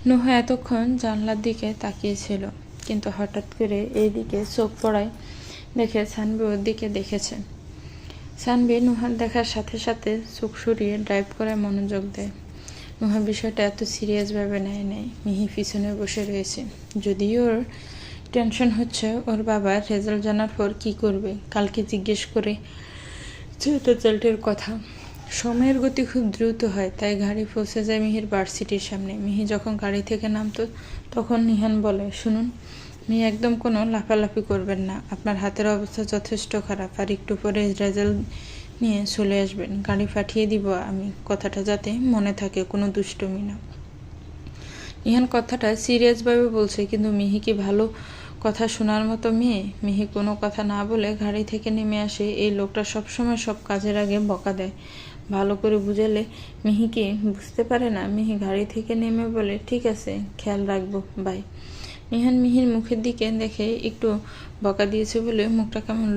নুহা এতক্ষণ জানলার দিকে তাকিয়েছিল, কিন্তু হঠাৎ করে এইদিকে চোখ পড়ায় দেখে সানভি ওর দিকে দেখেছে। সানভি নুহার দেখার সাথে সাথে চোখ সরিয়ে ড্রাইভ করায় মনোযোগ দেয়। নুহা বিষয়টা এত সিরিয়াসভাবে নেয় নাই। মিহি পিছনে বসে রয়েছে। যদিও ওর টেনশন হচ্ছে ওর বাবার রেজাল্ট জানার পর কি করবে। কালকে জিজ্ঞেস করে রেজাল্টের কথা। সময়ের গতি খুব দ্রুত হয়, তাই গাড়ি পৌঁছে যায় মিহির ভার্সিটির সামনে। মিহি যখন গাড়ি থেকে নামতো তখন নিহান বলে, শুনুন মিহি, একদম কোনো লাফালাফি করবেন না। আপনার হাতের অবস্থা যথেষ্ট খারাপ, আর একটু পরে রেজাল্ট নিয়ে চলে আসবেন। গাড়ি পাঠিয়ে দিব আমি, কথাটা যাতে মনে থাকে, কোনো দুষ্টুমি না। নিহান কথাটা সিরিয়াসভাবে বলছে, কিন্তু মিহি কি ভালো কথা শোনার মতো মেয়ে? মিহি কোনো কথা না বলে গাড়ি থেকে নেমে আসে। এই লোকটা সবসময় সব কাজের আগে বকা দেয়। ভালো করে বুঝালে মিহি কি বুঝতে পারে না? মিহি গাড়ি থেকে নেমে বলে, ঠিক আছে, খেয়াল রাখবো, বাই। নিহান মিহির মুখের দিকে দেখে একটু বকা দিয়েছে বলে মুখটা কেমন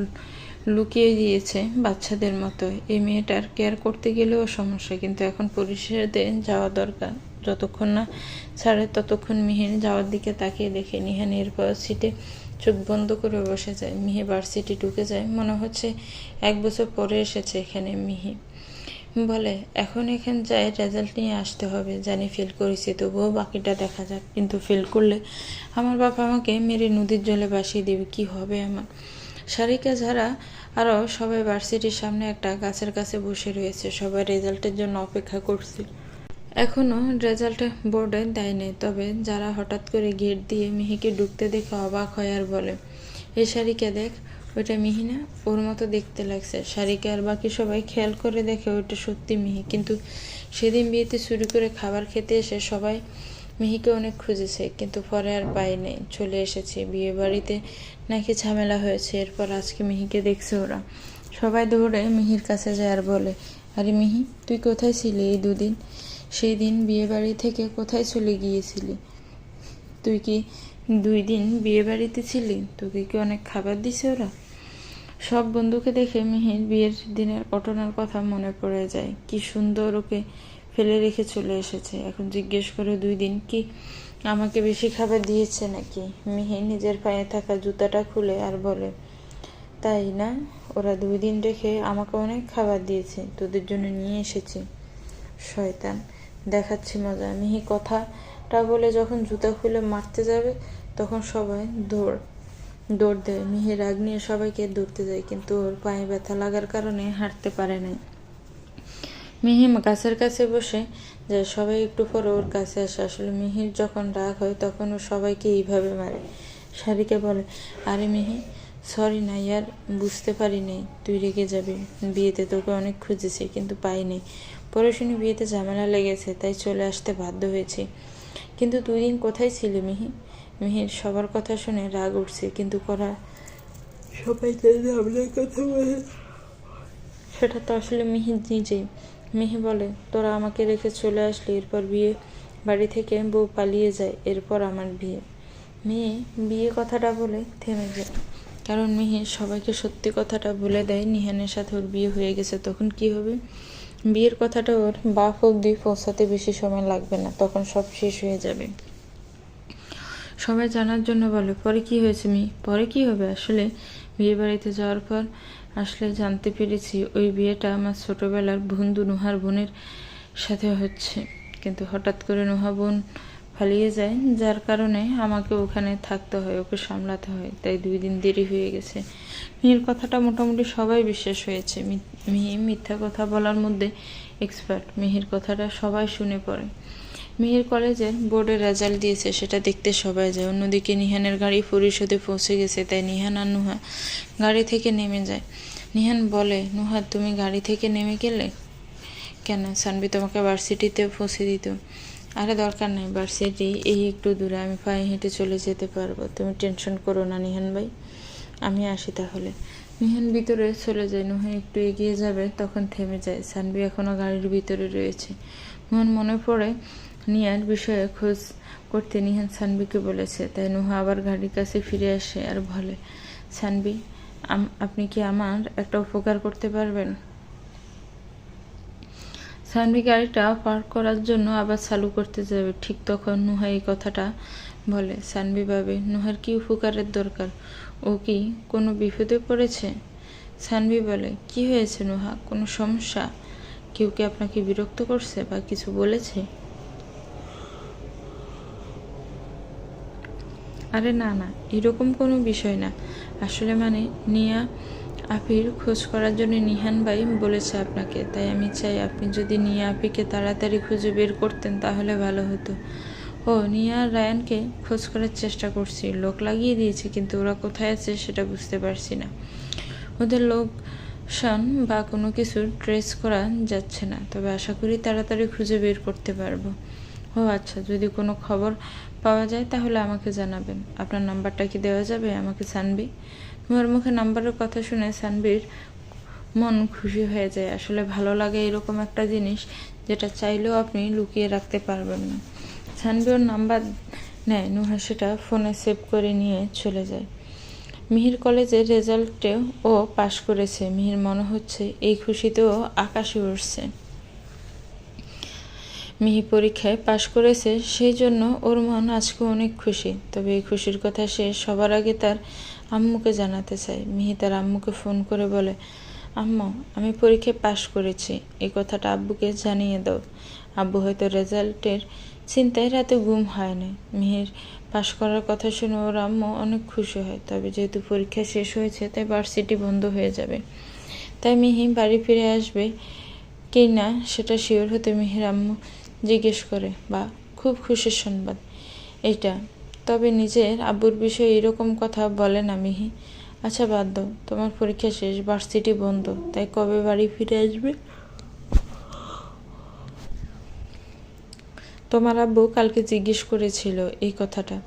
লুকিয়ে দিয়েছে, বাচ্চাদের মতো। এই মেয়েটার কেয়ার করতে গেলেও সমস্যা, কিন্তু এখন পরিষেদে যাওয়া দরকার। যতক্ষণ না ছাড়ে ততক্ষণ মিহির যাওয়ার দিকে তাকিয়ে দেখে নিহান এরপর সিটে চোখ বন্ধ করে বসে যায়। মিহি ভার্সিটি ঢুকে যায়। মনে হচ্ছে 1 বছর পরে এসেছে এখানে। মিহি বলে, এখন এখানে যাই, রেজাল্ট নিয়ে আসতে হবে। জানি ফেল করেছি, তবুও বাকিটা দেখা যাক। কিন্তু ফেল করলে আমার বাবা আমাকে মেরে নদীর জলে ভাসিয়ে দেবে। কি হবে আমার? সারিকা ছাড়া আরও সবাই ভার্সিটির সামনে একটা গাছের কাছে বসে রয়েছে। সবাই রেজাল্টের জন্য অপেক্ষা করছে। এখনও রেজাল্ট বোর্ডে দেয়নি, তবে যারা হঠাৎ করে গেট দিয়ে মিহিকে ঢুকতে দেখে অবাক হয় আর বলে, এই সারিকা দেখ, ওইটা মিহি না? ওর মতো দেখতে লাগছে। সারিকা আর বাকি সবাই খেয়াল করে দেখে ওইটা সত্যি মিহি। কিন্তু সেদিন বিয়েতে চুরি করে খাবার খেতে এসে সবাই মিহিকে অনেক খুঁজেছে, কিন্তু পরে আর পায়নি। চলে এসেছে। বিয়ে বাড়িতে নাকি ঝামেলা হয়েছে, এরপর আজকে মিহিকে দেখছে ওরা। সবাই দৌড়ে মিহির কাছে যায় আর বলে, আরে মিহি, তুই কোথায় ছিলি এই 2 দিন? সেই দিন বিয়ে বাড়ি থেকে কোথায় চলে গিয়েছিলি? তুই কি 2 দিন বিয়ে বাড়িতে ছিলি? তোকে কি অনেক খাবার দিছে ওরা? সব বন্ধুকে দেখে মিহির বিয়ের দিনের ঘটনার কথা মনে পড়ে যায়। কি সুন্দর ওকে ফেলে রেখে চলে এসেছে। এখন জিজ্ঞেস করে 2 দিন কি আমাকে বেশি খাবার দিয়েছে নাকি? মিহি নিজের পায়ে থাকা জুতাটা খুলে আর বলে, তাই না? ওরা 2 দিন রেখে আমাকে অনেক খাবার দিয়েছে, তোদের জন্য নিয়ে এসেছি। শয়তান, দেখাচ্ছি মজা। মিহি কথাটা বলে যখন জুতা খুলে মারতে যাবে তখন সবাই দৌড় দেয়। মিহি রাগ নিয়ে সবাইকে ধরতে যায়, কিন্তু ওর পায়ে ব্যথা লাগার কারণে হাঁটতে পারে না। মিহি গাছের কাছে বসে যায়। সবাই একটু পরে ওর কাছে আসে। আসলে মিহির যখন রাগ হয় তখন ও সবাইকে এইভাবে মারে। সারিকা বলে, আরে মিহি, সরি না ইয়ার, বুঝতে পারিনি তুই রেগে যাবি। বিয়েতে তোকে অনেক খুঁজেছি, কিন্তু পাইনি। পরে শুনি বিয়েতে ঝামেলা লেগেছে, তাই চলে আসতে বাধ্য হয়েছি। কিন্তু 2 দিন কোথায় ছিলি মিহি? মিহির সবার কথা শুনে রাগ উঠছে, কিন্তু করা সবাই ঝামেলার কথা বলে, সেটা তো আসলে মিহি নিজেই। মিহি বলে, তোরা আমাকে রেখে চলে আসলি, এরপর বিয়ে বাড়ি থেকে বউ পালিয়ে যায়, এরপর আমার বিয়ে। মেয়ে বিয়ে কথাটা বলে থেমে যায়, কারণ মিহি সবাইকে সত্যি কথাটা বলে দেয় নিহানের সাথে ওর বিয়ে হয়ে গেছে। তখন কি হবে? বিয়ের কথাটা ওর বাপ অব্দি পৌঁছাতে বেশি সময় লাগবে না, তখন সব শেষ হয়ে যাবে। সবাই জানার জন্য বলে, পরে কি হয়েছে মি? পরে কি হবে? আসলে বিয়ে বাড়িতে যাওয়ার পর আসলে জানতে পেরেছি ওই বিয়েটা আমার ছোটবেলার বন্ধু নুহার বোনের সাথে হচ্ছে। কিন্তু হঠাৎ করে নুহা বোন পালিয়ে যায়, যার কারণে আমাকে ওখানে থাকতে হয়, ওকে সামলাতে হয়, তাই 2 দিন দেরি হয়ে গেছে। মিহির কথাটা মোটামুটি সবাই বিশ্বাস হয়েছে। মিহি মিথ্যা কথা বলার মধ্যে এক্সপার্ট। মিহির কথাটা সবাই শুনে পড়ে। মিহির কলেজের বোর্ডের রেজাল্ট দিয়েছে, সেটা দেখতে সবাই যায়। অন্যদিকে নিহানের গাড়ি পরিষদে পৌঁছে গেছে, তাই নিহান আর নুহা গাড়ি থেকে নেমে যায়। নিহান বলে, নুহা, তুমি গাড়ি থেকে নেমে গেলে কেন? সানভি তোমাকে ভার্সিটিতে পৌঁছে দিত। আরে দরকার নেই, ভার্সিটি এই একটু দূরে, আমি পায়ে হেঁটে চলে যেতে পারবো। তুমি টেনশন করো না নিহান ভাই, আমি আসি তাহলে। নিহান ভিতরে চলে যায়। নুহা একটু এগিয়ে যাবে, তখন থেমে যায়। সানভি এখনও গাড়ির ভিতরে রয়েছে। নুহান মনে পড়ে নিয়ার বিষয়ে খোঁজ করতে নিহান সানভিকে বলেছে, তাই নুহা আবার গাড়ির কাছে ফিরে আসে আর বলে, সানভি, আপনি কি আমার একটা উপকার করতে পারবেন? সানভি গাড়িটা পার্ক করার জন্য আবার চালু করতে যাবে, ঠিক তখন নুহা এই কথাটা বলে। সানভি ভাবে, নুহার কি উপকারের দরকার? ও কি কোনো বিপদে পড়েছে? সানভি বলে, কি হয়েছে নুহা? কোনো সমস্যা? কেউ কি আপনাকে বিরক্ত করছে বা কিছু বলেছে? আরে না না, এরকম কোনো বিষয় না। আসলে মানে নিয়া আপির খোঁজ করার জন্য নিহান ভাই বলেছে আপনাকে, তাই আমি চাই আপনি যদি নিয়া আপিকে তাড়াতাড়ি খুঁজে বের করতেন তাহলে ভালো হতো। ও, নিয়া আর রায়ানকে খোঁজ করার চেষ্টা করছি, লোক লাগিয়ে দিয়েছি, কিন্তু ওরা কোথায় আছে সেটা বুঝতে পারছি না। ওদের লোকসান বা কোনো কিছু ট্রেস করা যাচ্ছে না, তবে আশা করি তাড়াতাড়ি খুঁজে বের করতে পারবো। ও আচ্ছা, যদি কোনো খবর পাওয়া যায় তাহলে আমাকে জানাবেন। আপনার নাম্বারটা কি দেওয়া যাবে আমাকে সানভি? তোমার মুখে নাম্বারের কথা শুনে সানভির মন খুশি হয়ে যায়। আসলে ভালো লাগে এরকম একটা জিনিস যেটা চাইলেও আপনি লুকিয়ে রাখতে পারবেন না। সানভি ওর নাম্বার নেয়, নুহা সেটা ফোনে সেভ করে নিয়ে চলে যায়। মিহির কলেজের রেজাল্টেও ও পাশ করেছে। মিহির মনে হচ্ছে এই খুশিতেও আকাশে উঠছে। মিহি পরীক্ষায় পাশ করেছে, সেই জন্য ওর মন আজকে অনেক খুশি। তবে এই খুশির কথা সে সবার আগে তার আম্মুকে জানাতে চায়। মিহি তার আম্মুকে ফোন করে বলে, আম্মু, আমি পরীক্ষায় পাশ করেছি, এই কথাটা আব্বুকে জানিয়ে দাও। আব্বু হয়তো রেজাল্টের চিন্তায় রাতে ঘুম হয় না। মিহির পাশ করার কথা শুনে ওর আম্মু অনেক খুশি হয়। তবে যেহেতু পরীক্ষা শেষ হয়েছে তাই ভার্সিটি বন্ধ হয়ে যাবে, তাই মিহি বাড়ি ফিরে আসবে কি না সেটা শিওর হতে মিহির আম্মু জিজ্ঞেস করে, বা খুব খুশির সংবাদ এটা। তবে নিজের আব্বুর বিষয়ে এরকম কথা বলে না মিহি। আচ্ছা বাদ দাও, তোমার পরীক্ষা শেষ, ভার্সিটি বন্ধ, তাই কবে বাড়ি ফিরে আসবে? তোমার আব্বু কালকে জিজ্ঞেস করেছিল এই কথাটা।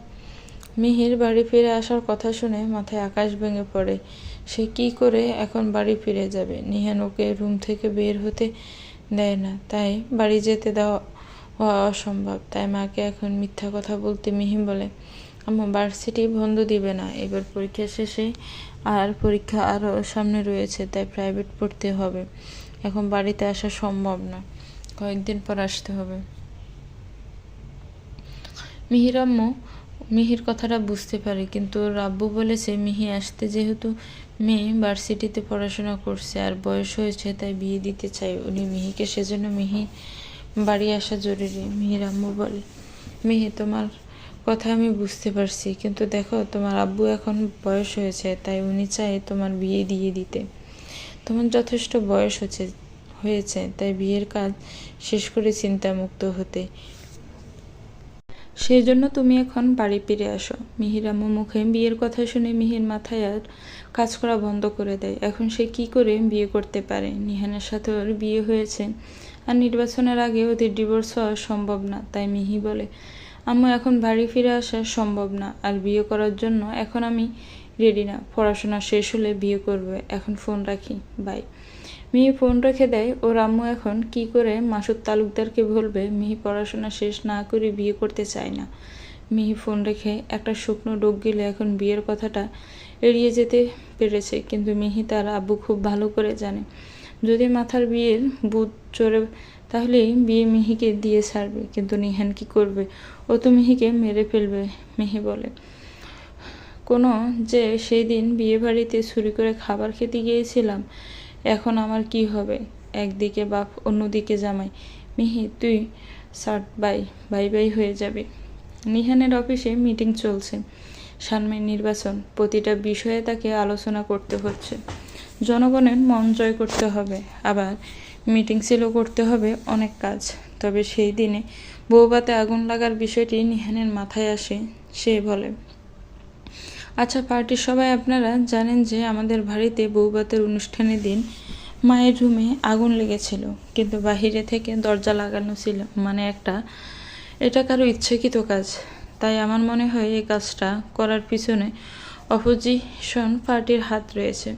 মিহির বাড়ি ফিরে আসার কথা শুনে মাথায় আকাশ ভেঙে পড়ে। সে কি করে এখন বাড়ি ফিরে যাবে? নিহান ওকে রুম থেকে বের হতে দেয় না, তাই বাড়ি যেতে দেওয়া অসম্ভব। তাই মাকে এখন মিথ্যা কথা বলতে মিহি বলে, আম্মু, ভার্সিটি বন্ধ দিবে না, এবার পরীক্ষা শেষে আর পরীক্ষা আরও সামনে রয়েছে, তাই প্রাইভেট পড়তে হবে, এখন বাড়িতে আসা সম্ভব না, কয়েকদিন পর আসতে হবে। মিহির আম্মু মিহির কথাটা বুঝতে পারে, কিন্তু ওর আব্বু বলেছে মিহি আসতে, যেহেতু মেয়ে ভার্সিটিতে পড়াশোনা করছে আর বয়স হয়েছে তাই বিয়ে দিতে চায় উনি মিহিকে, সেজন্য মিহি বাড়ি আসা জরুরি। মিহির আম্মু বলে, মিহি, তোমার কথা আমি বুঝতে পারছি, কিন্তু দেখো তোমার আব্বু এখন বয়স হয়েছে, তাই উনি চায় তোমার বিয়ে দিয়ে দিতে। তোমার যথেষ্ট বয়স হয়েছে, তাই বিয়ের কাজ শেষ করে চিন্তামুক্ত হতে, সেই জন্য তুমি এখন বাড়ি ফিরে আসো। মিহির আম্মু মুখে বিয়ের কথা শুনে মিহির মাথায় আর কাজ করা বন্ধ করে দেয়। এখন সে কি করে বিয়ে করতে পারে? নিহানের সাথে ওর বিয়ে হয়েছে, আর নির্বাচনের আগে ওদের ডিভোর্স হওয়া সম্ভব না। তাই মিহি বলে, আম্মু, এখন বাড়ি ফিরে আসা সম্ভব না, আর বিয়ে করার জন্য এখন আমি রেডি না। পড়াশোনা শেষ হলে বিয়ে করবে, এখন ফোন রাখি, বাই। মিহি ফোন রেখে দেয়। ওর আম্মু এখন কি করে মাসুদ তালুকদারকে বলবে মিহি পড়াশোনা শেষ না করে বিয়ে করতে চায় না। মিহি ফোন রেখে একটা শুকনো ডোক গিলে এখন বিয়ের কথাটা এড়িয়ে যেতে পেরেছে, কিন্তু মিহি তার আব্বু খুব ভালো করে জানে যদি মাথার বিয়ের বুধ চড়ে তাহলে বিয়ে মিহিকে দিয়ে ছাড়বে। কিন্তু নিহান কি করবে? ও তো মিহিকে মেরে ফেলবে। মিহি বলে, কোনো যে সেই দিন বিয়ে বাড়িতে চুরি করে খাবার খেতে গিয়েছিলাম, এখন আমার কি হবে? একদিকে বাপ, অন্যদিকে জামাই। মিহি, তুই সার্ট বাই বাই হয়ে যাবে। নিহানের অফিসে মিটিং চলছে, সামনের নির্বাচন, প্রতিটা বিষয়ে তাকে আলোচনা করতে হচ্ছে। জনগণের মন জয় করতে হবে, আবার মিটিং সেলও করতে হবে, অনেক কাজ। তবে সেই দিনে বউভাতে আগুন লাগার বিষয়টি নিহানের মাথায় আসে। সে বলে, আচ্ছা পার্টির সবাই আপনারা জানেন যে আমাদের বাড়িতে বউভাতের অনুষ্ঠানের দিন মায়ের রুমে আগুন লেগেছিল, কিন্তু বাহিরে থেকে দরজা লাগানো ছিল, মানে এটা কারো ইচ্ছাকৃত কাজ। তাই আমার মনে হয় এই কাজটা করার পিছনে অপোজিশন পার্টির হাত রয়েছে।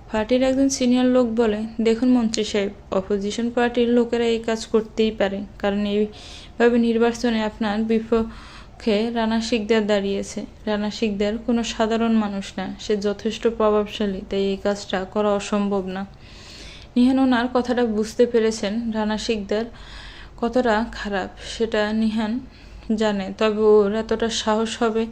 পার্টির একজন সিনিয়র লোক বলে, দেখুন মন্ত্রী সাহেব, অপোজিশন পার্টির লোকেরা এই কাজ করতেই পারে, কারণ এইভাবে নির্বাচনে আপনার বিপক্ষে রানা শিকদার দাঁড়িয়েছে। রানা শিকদার কোনো সাধারণ মানুষ না, সে যথেষ্ট প্রভাবশালী, তাই এই কাজটা করা অসম্ভব না। নিহান ওনার কথাটা বুঝতে পেরেছেন। রানা শিকদার কতটা খারাপ সেটা নিহান জানে, তবে ওর এতটা সাহস হবে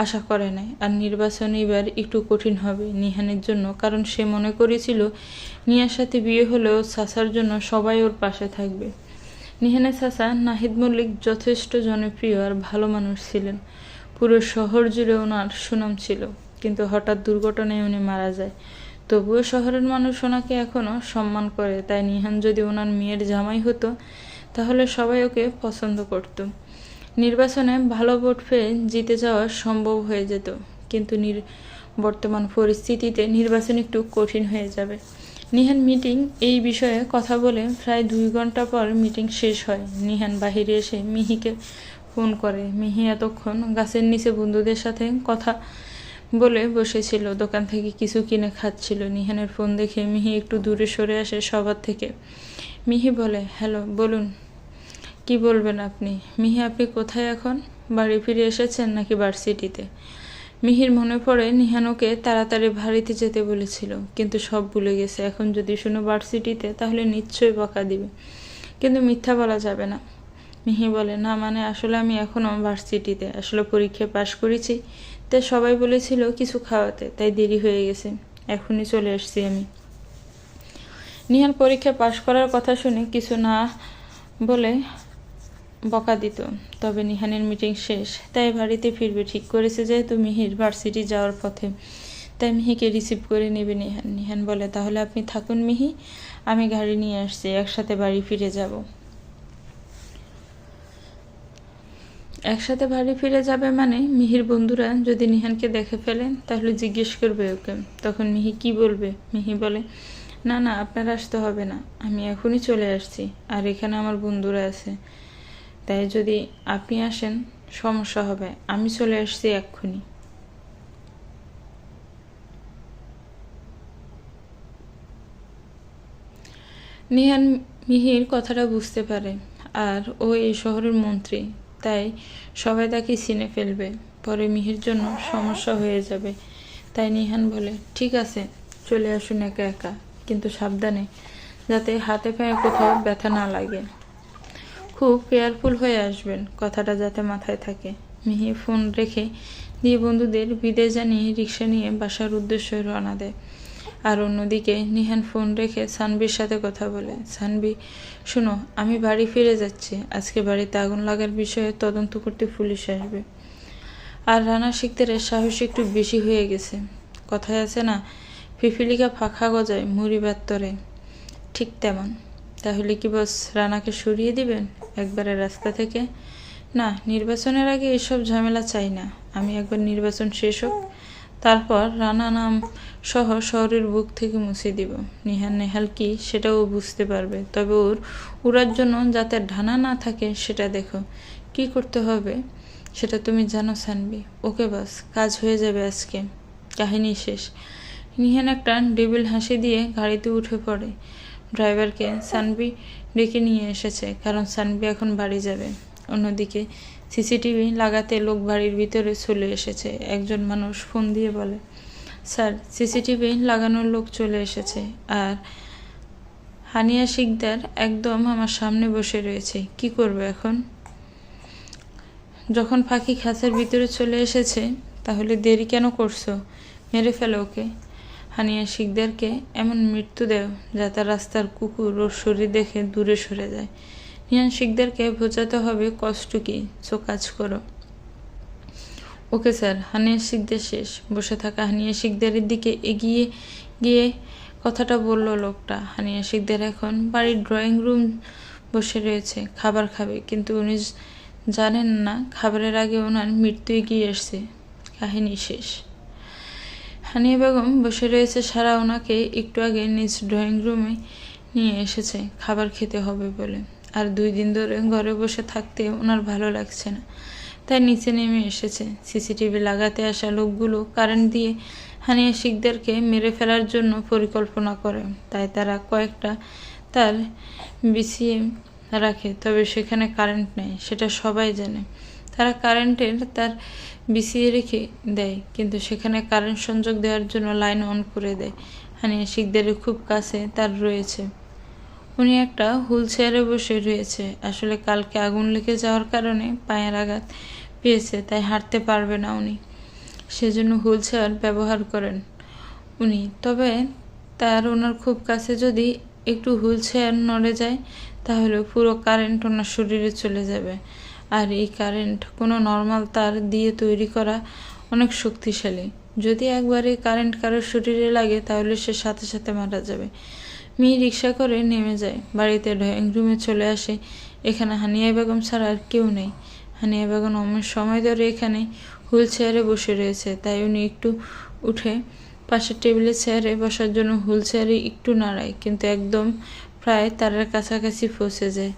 আশা করে নাই। আর নির্বাচন এবার একটু কঠিন হবে নিহানের জন্য, কারণ সে মনে করেছিল নিয়ার সাথে বিয়ে হলেও চাচার জন্য সবাই ওর পাশে থাকবে। নিহানের চাচা নাহিদ মল্লিক যথেষ্ট জনপ্রিয় আর ভালো মানুষ ছিলেন। পুরো শহর জুড়ে ওনার সুনাম ছিল, কিন্তু হঠাৎ দুর্ঘটনায় উনি মারা যায়। তবুও শহরের মানুষ ওনাকে এখনও সম্মান করে। তাই নিহান যদি ওনার মেয়ের জামাই হতো তাহলে সবাই ওকে পছন্দ করত। নির্বাচনে ভালো ভোট পেয়ে জিতে যাওয়া সম্ভব হয়ে যেত, কিন্তু বর্তমান পরিস্থিতিতে নির্বাচন একটু কঠিন হয়ে যাবে। নিহান মিটিং এই বিষয়ে কথা বলে প্রায় 2 ঘন্টা পর মিটিং শেষ হয়। নিহান বাহিরে এসে মিহিকে ফোন করে। মিহি এতক্ষণ গাছের নিচে বন্ধুদের সাথে কথা বলে বসেছিল, দোকান থেকে কিছু কিনে খাচ্ছিল। নিহানের ফোন দেখে মিহি একটু দূরে সরে আসে সবার থেকে। মিহি বলে, হ্যালো, বলুন, কি বলবেন আপনি? মিহি, আপনি কোথায় এখন? বাড়ি ফিরে এসেছেন নাকি ভার্সিটিতে? মিহির মনে পড়ে নিহান ওকে তাড়াতাড়ি বাড়িতে যেতে বলেছিল, কিন্তু সব ভুলে গেছে। এখন যদি শুনো ভার্সিটিতে তাহলে নিশ্চয়ই বকা দিবে, কিন্তু মিথ্যা বলা যাবে না। মিহি বলে, না মানে আসলে আমি এখনও ভার্সিটিতে, আসলে পরীক্ষায় পাশ করেছি, তাই সবাই বলেছিল কিছু খাওয়াতে, তাই দেরি হয়ে গেছে, এখনই চলে আসছি আমি। নিহান পরীক্ষায় পাশ করার কথা শুনে কিছু না বলে বকা দিত, তবে নিহানের মিটিং শেষ, তাই বাড়িতে ফিরবে ঠিক করেছে। যেহেতু মিহির ভার্সিটি যাওয়ার পথে, তাই মিহিকে রিসিভ করে নেবে নিহান। নিহান বলে, তাহলে আপনি থাকুন মিহি, আমি গাড়ি নিয়ে আসছি, একসাথে বাড়ি ফিরে যাব। একসাথে বাড়ি ফিরে যাবে মানে মিহির বন্ধুরা যদি নিহানকে দেখে ফেলেন তাহলে জিজ্ঞেস করবে ওকে। তখন মিহি কি বলবে? মিহি বলে, না না, আপনার আসতে হবে না, আমি এখনই চলে আসছি, আর এখানে আমার বন্ধুরা আছে, তাই যদি আপনি আসেন সমস্যা হবে, আমি চলে আসছি এক্ষুনি। নিহান মিহির কথাটা বুঝতে পারে, আর ও এই শহরের মন্ত্রী, তাই সবাই তাকে চিনে ফেলবে, পরে মিহির জন্য সমস্যা হয়ে যাবে। তাই নিহান বলে, ঠিক আছে, চলে আসুন একা একা, কিন্তু সাবধানে, যাতে হাতে পায়ে কোথাও ব্যথা না লাগে। খুব কেয়ারফুল হয়ে আসবেন, কথাটা যাতে মাথায় থাকে। মিহি ফোন রেখে দিয়ে বন্ধুদের বিদায় জানিয়ে রিক্সা নিয়ে বাসার উদ্দেশ্যে রওনা দেয়। আর অন্যদিকে নিহান ফোন রেখে সানভির সাথে কথা বলে। সানভি, শোনো, আমি বাড়ি ফিরে যাচ্ছি, আজকে বাড়িতে আগুন লাগার বিষয়ে তদন্ত করতে পুলিশ আসবে। আর রানা শিকদারের সাহস একটু বেশি হয়ে গেছে। কথায় আছে না, পিপিলিকা ফাঁকা গজায় মুড়ি বাত্তরে, ঠিক তেমন। তাহলে কি বস রানাকে সরিয়ে দিবেন একবারে রাস্তা থেকে? না, নির্বাচনের আগে এসব ঝামেলা চাই না, আমি একবার নির্বাচন শেষ হোক, তারপর রানা নাম সহ শহরের বুক থেকে মুছে দিব। নিহান নেহাল কি সেটাও বুঝতে পারবে, তবে ওর উড়ার জন্য যাতে ঢানা না থাকে সেটা দেখো। কি করতে হবে সেটা তুমি জানো সানভি। ওকে বাস, কাজ হয়ে যাবে আজকে, কাহিনী শেষ। নিহান একটা ডেবিল হাসি দিয়ে গাড়িতে উঠে পড়ে। ড্রাইভারকে সানভি ডেকে নিয়ে এসেছে, কারণ সানভি এখন বাড়ি যাবে। অন্যদিকে সিসিটিভি লাগাতে লোক বাড়ির ভিতরে চলে এসেছে। একজন মানুষ ফোন দিয়ে বলে, স্যার, সিসিটিভি লাগানোর লোক চলে এসেছে, আর হানিয়া শিকদার একদম আমার সামনে বসে রয়েছে, কি করবে এখন? যখন পাখি খাঁচার ভিতরে চলে এসেছে তাহলে দেরি কেন করছো? মেরে ফেলো ওকে। হানিয়া শিকদারকে এমন মৃত্যু দেও যাতে রাস্তার কুকুর ওর শরীর দেখে দূরে সরে যায়। নিহান শিকদারকে বোঝাতে হবে কষ্ট কি, সো কাজ করো। Okay sir. হানিয়া শিকদার শেষ। বসে থাকা হানিয়া শিকদারের দিকে এগিয়ে গিয়ে কথাটা বলল লোকটা। হানিয়া শিকদার এখন বাড়ির ড্রয়িং রুম বসে রয়েছে, খাবার খাবে, কিন্তু উনি জানেন না খাবারের আগে ওনার মৃত্যু এগিয়ে আসছে। কাহিনী শেষ। হানিয়া বেগম বসে রয়েছে, সারা ওনাকে একটু আগে নিজ ড্রয়িং রুমে নিয়ে এসেছে খাবার খেতে হবে বলে। আর 2 দিন ধরে ঘরে বসে থাকতে ওনার ভালো লাগছে না, তাই নিচে নেমে এসেছে। সিসিটিভি লাগাতে আসা লোকগুলো কারেন্ট দিয়ে হানিয়া শিকদারকে মেরে ফেলার জন্য পরিকল্পনা করে, তাই তারা কয়েকটা তার বিছিয়ে রাখে, তবে সেখানে কারেন্ট নেই সেটা সবাই জানে। তারা কারেন্টের তার বিছিয়ে রেখে দেয়, কিন্তু সেখানে কারেন্ট সংযোগ দেওয়ার জন্য লাইন অন করে দেয়। হানিয়া শিকদারের খুব কাছে তার রয়েছে। উনি একটা হুইল চেয়ারে বসে রয়েছে। আসলে কালকে আগুন লেগে যাওয়ার কারণে পায়ের আঘাত পেয়েছে, তাই হাঁটতে পারবে না উনি, সেজন্য হুইল চেয়ার ব্যবহার করেন উনি। তবে ওনার খুব কাছে যদি একটু হুইল চেয়ার নড়ে যায় তাহলে পুরো কারেন্ট ওনার শরীরে চলে যাবে। আর এই কারেন্ট কোনো নর্মাল তার দিয়ে তৈরি করা অনেক শক্তিশালী। যদি একবার এই কারেন্ট কারোর শরীরে লাগে তাহলে সে সাথে সাথে মারা যাবে। মিহি রিক্সা করে নেমে যায়, বাড়িতে ড্রয়িং রুমে চলে আসে। এখানে হানিয়া বেগম ছাড়া আর কেউ নেই। হানিয়া বেগম অনেক সময় ধরে এখানে হুইল চেয়ারে বসে রয়েছে, তাই উনি একটু উঠে পাশের টেবিলের চেয়ারে বসার জন্য হুইল চেয়ারে একটু নাড়ায়, কিন্তু একদম প্রায় তার কাছাকাছি পৌঁছে যায়।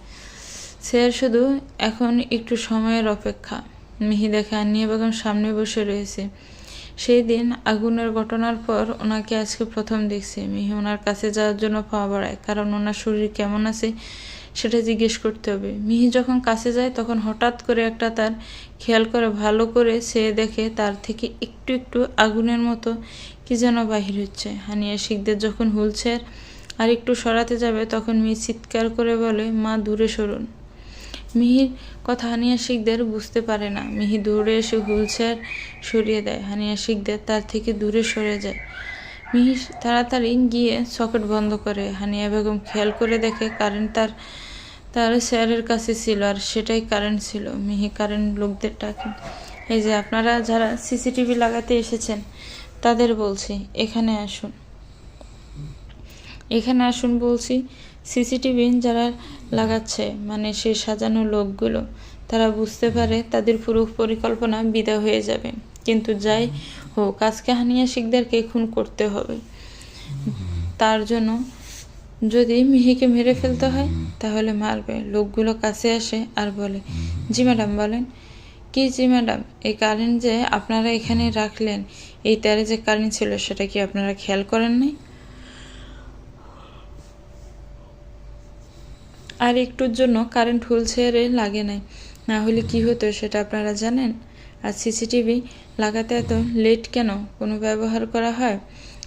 চেয়ার শুধু এখন একটু সময়ের অপেক্ষা। মিহি দেখে হানিয়া বেগম সামনে বসে রয়েছে। সেই দিন আগুনের ঘটনার পর ওনাকে আজকে প্রথম দেখছে। মিহি ওনার কাছে যাওয়ার জন্য পা বাড়ায়, কারণ ওনার শরীর কেমন আছে সেটা জিজ্ঞেস করতে হবে। মিহি যখন কাছে যায় তখন হঠাৎ করে একটা তার খেয়াল করে, ভালো করে সে দেখে তার থেকে একটু একটু আগুনের মতো কি যেন বাহির হচ্ছে। হানিয়া শিকদার যখন হুইল চেয়ার আর একটু সরাতে যাবে তখন মিহি চিৎকার করে বলে, মা দূরে সরুন। মিহির কথা হানিয়া শিকদার বুঝতে পারে না। মিহি দৌড়ে এসে হুইল চেয়ার সরিয়ে দেয়। হানিয়া শিকদার তার থেকে দূরে সরে যায়। মিহি তাড়াতাড়ি গিয়ে সকেট বন্ধ করে। হানিয়া বেগম খেয়াল করে দেখে কারেন্ট তার চেয়ারের কাছে ছিল, আর সেটাই কারেন্ট ছিল। মিহি কারেন্ট লোকদের ডাকে, এই যে আপনারা যারা সিসিটিভি লাগাতে এসেছেন তাদের বলছি এখানে আসুন, এখানে আসুন বলছি। সিসিটিভি যারা লাগাচ্ছে মানে সেই সাজানো লোকগুলো, তারা বুঝতে পারে তাদের পুরো পরিকল্পনা বিদা হয়ে যাবে। কিন্তু যাই হোক, আজকে হানিয়া শিকদারকে খুন করতে হবে। তার জন্য যদি মিহিকে মেরে ফেলতে হয় তাহলে মারবে। লোকগুলো কাছে আসে আর বলে, জি ম্যাডাম বলেন। কি জি ম্যাডাম, এই কারেন্ট যে আপনারা এখানে রাখলেন, এই তারে যে কারেন্ট ছিল সেটা কি আপনারা খেয়াল করেন নাই? আর একটুর জন্য কারেন্ট হুইল চেয়ারে লাগে নাই, না হলে কি হতো সেটা আপনারা জানেন? আর সিসিটিভি লাগাতে এত লেট কেন কোনো ব্যবহার করা হয়?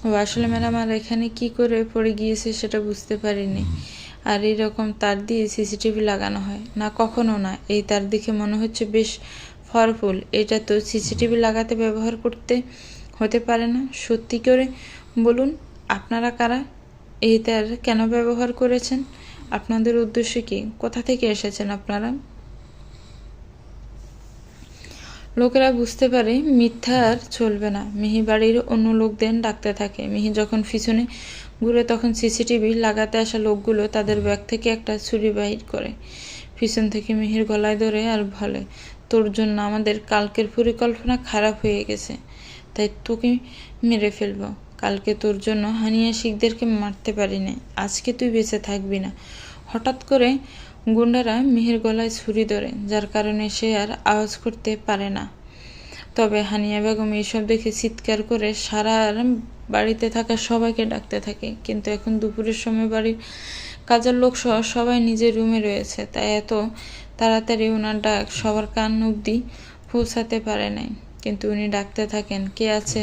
ও আসলে ম্যাডাম, আর এখানে কি করে পড়ে গিয়েছে সেটা বুঝতে পারিনি। আর এরকম তার দিয়ে সিসিটিভি লাগানো হয় না? কখনো না। এই তার দেখে মনে হচ্ছে বেশ পাওয়ারফুল। এটা তো সিসিটিভি লাগাতে ব্যবহার করতে হতে পারে না। সত্যি করে বলুন, আপনারা কারা? এই তার কেন ব্যবহার করেছেন? আপনাদের উদ্দেশ্য কি? কোথা থেকে এসেছেন আপনারা? লোকেরা বুঝতে পারে মিথ্যা আর চলবে না। মিহি বাড়ির অন্য লোকদের ডাকতে থাকে। মিহি যখন পিছনে ঘুরে তখন সিসিটিভি লাগাতে আসা লোকগুলো তাদের ব্যাগ থেকে একটা ছুরি বাহির করে। পিছন থেকে মিহির গলায় ধরে আর বলে, তোর জন্য আমাদের কালকের পরিকল্পনা খারাপ হয়ে গেছে, তাই তোকে মেরে ফেলবো। কালকে তোর জন্য হানিয়া শিকদারকে মারতে পারি না, আজকে তুই বেঁচে থাকবি না। হঠাৎ করে গুন্ডারা মিহির গলায় ছুরি ধরে, যার কারণে সে আর আওয়াজ করতে পারে না। তবে হানিয়া বেগম এইসব দেখে চিৎকার করে সারা বাড়িতে থাকা সবাইকে ডাকতে থাকে। কিন্তু এখন দুপুরের সময় বাড়ির কাজের লোক সহ সবাই নিজের রুমে রয়েছে, তাই এত তাড়াতাড়ি ওনার ডাক সবার কান অবধি পৌঁছাতে পারে নাই। কিন্তু উনি ডাকতে থাকেন, কে আছে?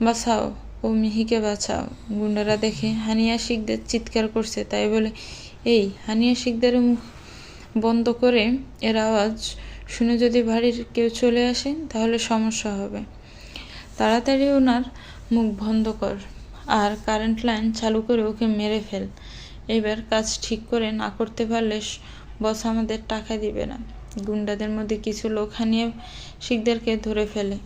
বাঁচাও, ও মিহিকে বাঁচাও। গুন্ডারা দেখে হানিয়া শিকদার চিৎকার করছে, তাই বলে, এই হানিয়া শিকদারের মুখ বন্ধ করে, এর আওয়াজ শুনে যদি বাড়ির কেউ চলে আসে তাহলে সমস্যা হবে। তাড়াতাড়ি ওনার মুখ বন্ধ কর আর কারেন্ট লাইন চালু করে ওকে মেরে ফেল। এবার কাজ ঠিক করে না করতে পারলে বস আমাদের টাকা দিবে না। গুন্ডাদের মধ্যে কিছু লোক হানিয়া শিকদারকে ধরে ফেলে,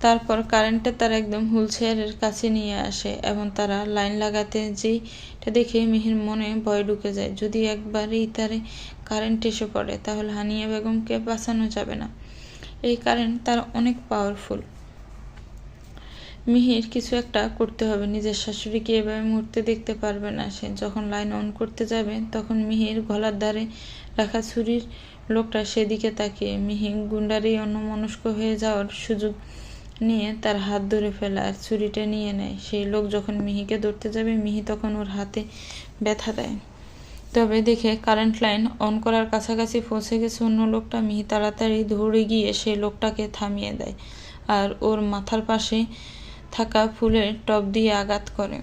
তারপর কারেন্টটা তারা একদম হুইল চেয়ারের কাছে নিয়ে আসে এবং তারা লাইন লাগাতে যেটা দেখে মিহির মনে ভয় ঢুকে যায়। যদি একবারই তারে কারেন্ট এসে পড়ে তাহলে হানিয়া বেগমকে বাঁচানো যাবে না। এই কারেন্ট তার অনেক পাওয়ারফুল। মিহির কিছু একটা করতে হবে। নিজের শাশুড়িকে এভাবে মুহূর্তে দেখতে পারবে না সে। যখন লাইন অন করতে যাবে তখন মিহির গলার ধারে রাখা ছুরির লোকটা সেদিকে তাকিয়ে মিহি গুন্ডারই অন্যমনস্ক হয়ে যাওয়ার সুযোগ নিয়ে তার হাত ধরে ফেলে আর ছুরিটা নিয়ে নেয়। সেই লোক যখন মিহিকে ধরতে যাবে মিহি তখন ওর হাতে ব্যথা দেয়। তবে দেখে কারেন্ট লাইন অন করার কাছাকাছি পৌঁছে গেছে অন্য লোকটা। মিহি তাড়াতাড়ি দৌড়ে গিয়ে সেই লোকটাকে থামিয়ে দেয় আর ওর মাথার পাশে থাকা ফুলের টব দিয়ে আঘাত করে।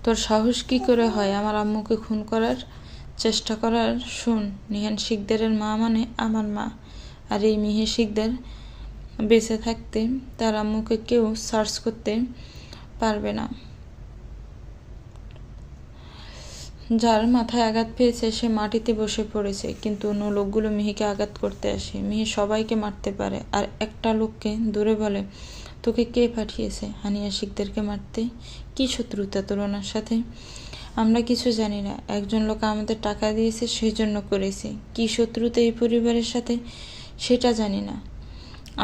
তোর সাহস কি করে হয় আমার আম্মুকে খুন করার চেষ্টা করার? শুন, নিহান শিকদারের মা মানে আমার মা, আর এই মিহি শিকদার বেঁচে থাকতে তার আম্মুকে কেউ সার্চ করতে পারবে না। যার মাথায় আঘাত পেয়েছে সে মাটিতে বসে পড়েছে, কিন্তু অন্য লোকগুলো মিহিকে আঘাত করতে আসে। মিহি সবাইকে মারতে পারে, আর একটা লোককে দূরে বলে, তোকে কে পাঠিয়েছে হানিয়া শিকদারকে মারতে? কি শত্রুতা তোর ওনার সাথে? আমরা কিছু জানি না, একজন লোক আমাদের টাকা দিয়েছে সেই জন্য করেছি। কি শত্রুতা এই পরিবারের সাথে সেটা জানি না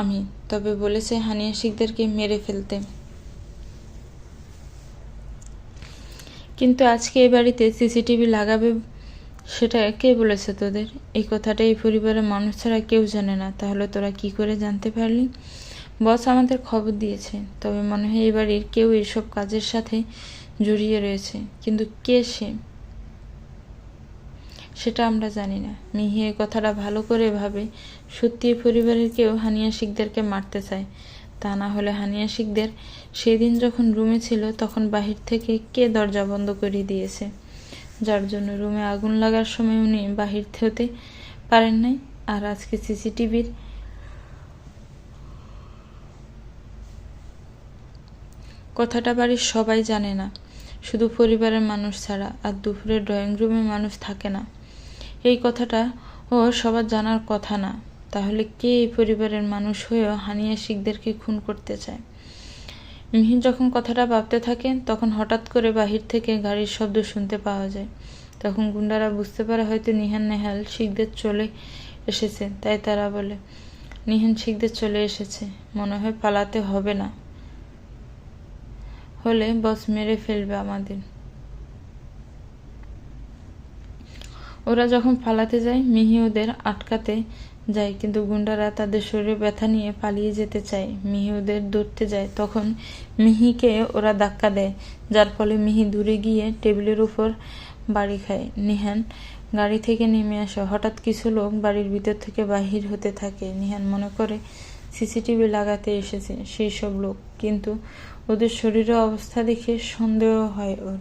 আমি, তবে বলেছে হানিয়া শিকদারকে মেরে ফেলতে। কিন্তু আজকে এই বাড়িতে সিসিটিভি লাগাবে সেটা কে বলেছে তোদের? এই কথাটা এই পরিবারের মানুষ ছাড়া কেউ জানে না। তাহলে তোরা কি করে জানতে পারলি? বস আমাদের খবর দিয়েছে, তবে মনে হয় এই বাড়ির কেউ এইসব কাজের সাথে জড়িয়ে রয়েছে, কিন্তু কে সে সেটা আমরা জানি না। মিহি এই কথাটা ভালো করে ভাবে, সত্যি এই পরিবারের কেউ হানিয়া শিকদারকে মারতে চায়। তা না হলে হানিয়া শিকদার সেদিন যখন রুমে ছিল তখন বাহির থেকে কে দরজা বন্ধ করে দিয়েছে, যার জন্য রুমে আগুন লাগার সময় উনি বাহির হতে পারেন নাই। আর আজকে সিসিটিভির কথাটা বাড়ির সবাই জানে না, শুধু পরিবারের মানুষ ছাড়া। আর দুপুরে ড্রয়িং রুমে মানুষ থাকে না, এই কথাটা ও সবার জানার কথা না। তাহলে কে এই পরিবারের মানুষ হয়েও হানিয়া শিকদারকে খুন করতে চায়? মিহি যখন কথাটা ভাবতে থাকে তখন হঠাৎ করে বাহির থেকে গাড়ির শব্দ শুনতে পাওয়া যায়। তখন গুন্ডারা বুঝতে পারে হয়তো নিহান নেহাল শিকদার চলে এসেছে, তাই তারা বলে, নিহান শিকদার চলে এসেছে, মনে হয় পালাতে হবে না, হলে বস মেরে ফেলবে আমাদের। ওরা যখন পালাতে যায় মিহি ওদের আটকাতে যায়, কিন্তু গুন্ডারা তাদের শরীরে ব্যথা নিয়ে পালিয়ে যেতে চায়। মিহি ওদের ধরতে যায়, তখন মিহিকে ওরা ধাক্কা দেয়, যার ফলে মিহি দূরে গিয়ে টেবিলের উপর বাড়ি খায়। নিহান গাড়ি থেকে নেমে আসে, হঠাৎ কিছু লোক বাড়ির ভিতর থেকে বাহির হতে থাকে। নিহান মনে করে সিসিটিভি লাগাতে এসেছে সেই সব লোক, কিন্তু ওদের শরীরের অবস্থা দেখে সন্দেহ হয় ওর।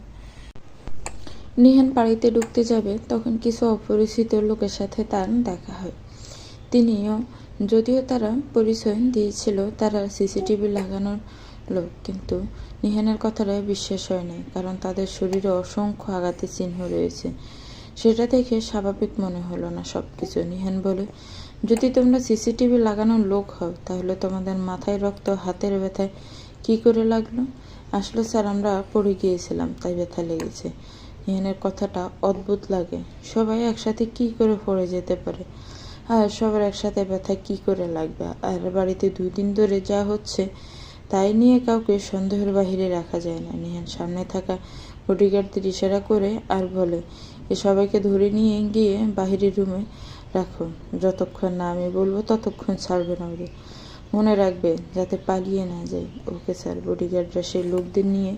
নিহান বাড়িতে ঢুকতে যাবে তখন কিছু অপরিচিত লোকের সাথে তার দেখা হয়। যদিও তারা পরিচয় দিয়েছিল তারা সিসিটিভি লাগানোর লোক, কিন্তু নিহানের কথাটা বিশ্বাস হয় নাই, কারণ তাদের শরীরে অসংখ্য আঘাতের চিহ্ন রয়েছে। সেটা দেখে স্বাভাবিক মনে হলো না সবকিছু। নিহান বলে, যদি তোমরা সিসিটিভি লাগানোর লোক হও তাহলে তোমাদের মাথায় রক্ত, হাতের ব্যথায় কি করে লাগলো? আসলে স্যার আমরা পড়ে গিয়েছিলাম তাই ব্যথা লেগেছে। নিহানের কথাটা অদ্ভুত লাগে, সবাই একসাথে কি করে পড়ে যেতে পারে, আর সবার একসাথে ব্যথা কি করে লাগবে? আর বাড়িতে 2 দিন ধরে যা হচ্ছে তাই নিয়ে কাউকে সন্দেহের বাহিরে রাখা যায় না। নিহান সামনে থাকা বডিগার্ডদের ইশারা করে আর বলে, এ সবাইকে ধরে নিয়ে গিয়ে বাহিরের রুমে রাখো, যতক্ষণ না আমি বলবো ততক্ষণ ছাড়বে না ওদের, মনে রাখবে যাতে পালিয়ে না যায়। Okay sir. বডিগার্ডরা সেই লোকদের নিয়ে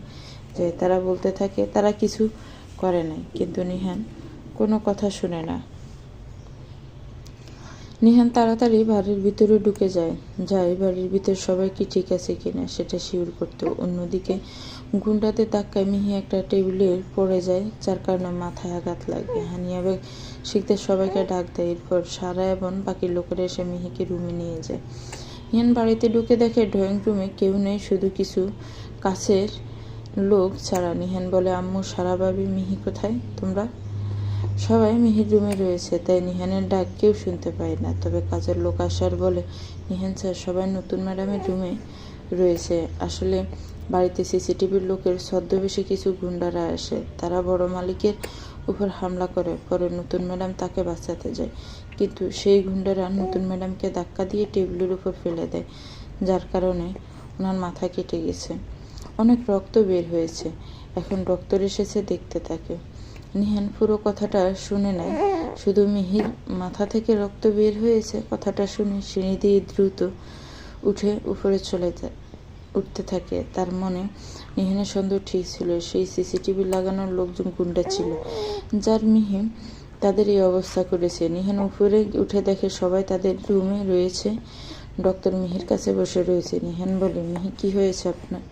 যায়, তারা বলতে থাকে তারা কিছু করে নাই, কিন্তু নিহান কোনো কথা শুনে না। নিহান তাড়াতাড়ি বাড়ির ভিতরে ঢুকে যায় বাড়ির ভিতর সবাই কি ঠিক আছে কিনা সেটা শিওর করতে। অন্যদিকে গুন্ডাদের ধাক্কায় মিহি একটা টেবিলে পড়ে যায়, যার কারণে মাথায় আঘাত লাগে। হানিয়া বেগ শিখতে সবাইকে ডাক দেয়, এরপর সারা এবং বাকি লোকেরা এসে মিহিকে রুমে নিয়ে যায়। নিহান বাড়িতে ঢুকে দেখে ড্রয়িং রুমে কেউ নেই, শুধু কিছু কাছের লোক ছাড়া। নিহান বলে, আম্মু, সারা, ভাবি, মিহি কোথায়? তোমরা সবাই মিহির রুমে রয়েছে, তাই নিহানের ডাক কেউ শুনতে পায় না। তবে কাজের লোক আসার বলে, নিহান স্যার, সবাই নতুন ম্যাডামের রুমে রয়েছে। আসলে বাড়িতে সিসিটিভির লোকের ছদ্মবেশে কিছু গুন্ডারা আসে, তারা বড় মালিকের উপর হামলা করে। পরে নতুন ম্যাডাম তাকে বাঁচাতে যায়, কিন্তু সেই গুন্ডারা নতুন ম্যাডামকে ধাক্কা দিয়ে টেবিলের উপর ফেলে দেয়, যার কারণে ওনার মাথা কেটে গেছে। অনেক রক্ত বের হয়েছে, এখন ডক্টর এসেছে দেখতে থাকে। নিহান পুরো কথাটা শুনে নেয়, শুধু মিহির মাথা থেকে রক্ত বের হয়েছে কথাটা শুনে সিঁড়ি দিয়ে দ্রুত উঠে উপরে উঠতে থাকে। তার মনে নিহানের সন্দেহ ঠিক ছিল, সেই সিসিটিভি লাগানোর লোকজন গুন্ডা ছিল, যার মিহি তাদের এই অবস্থা করেছে। নিহান উপরে উঠে দেখে সবাই তাদের রুমে রয়েছে। ডক্টর মিহির কাছে বসে রয়েছে। নিহান বলে, মিহি কি হয়েছে আপনার?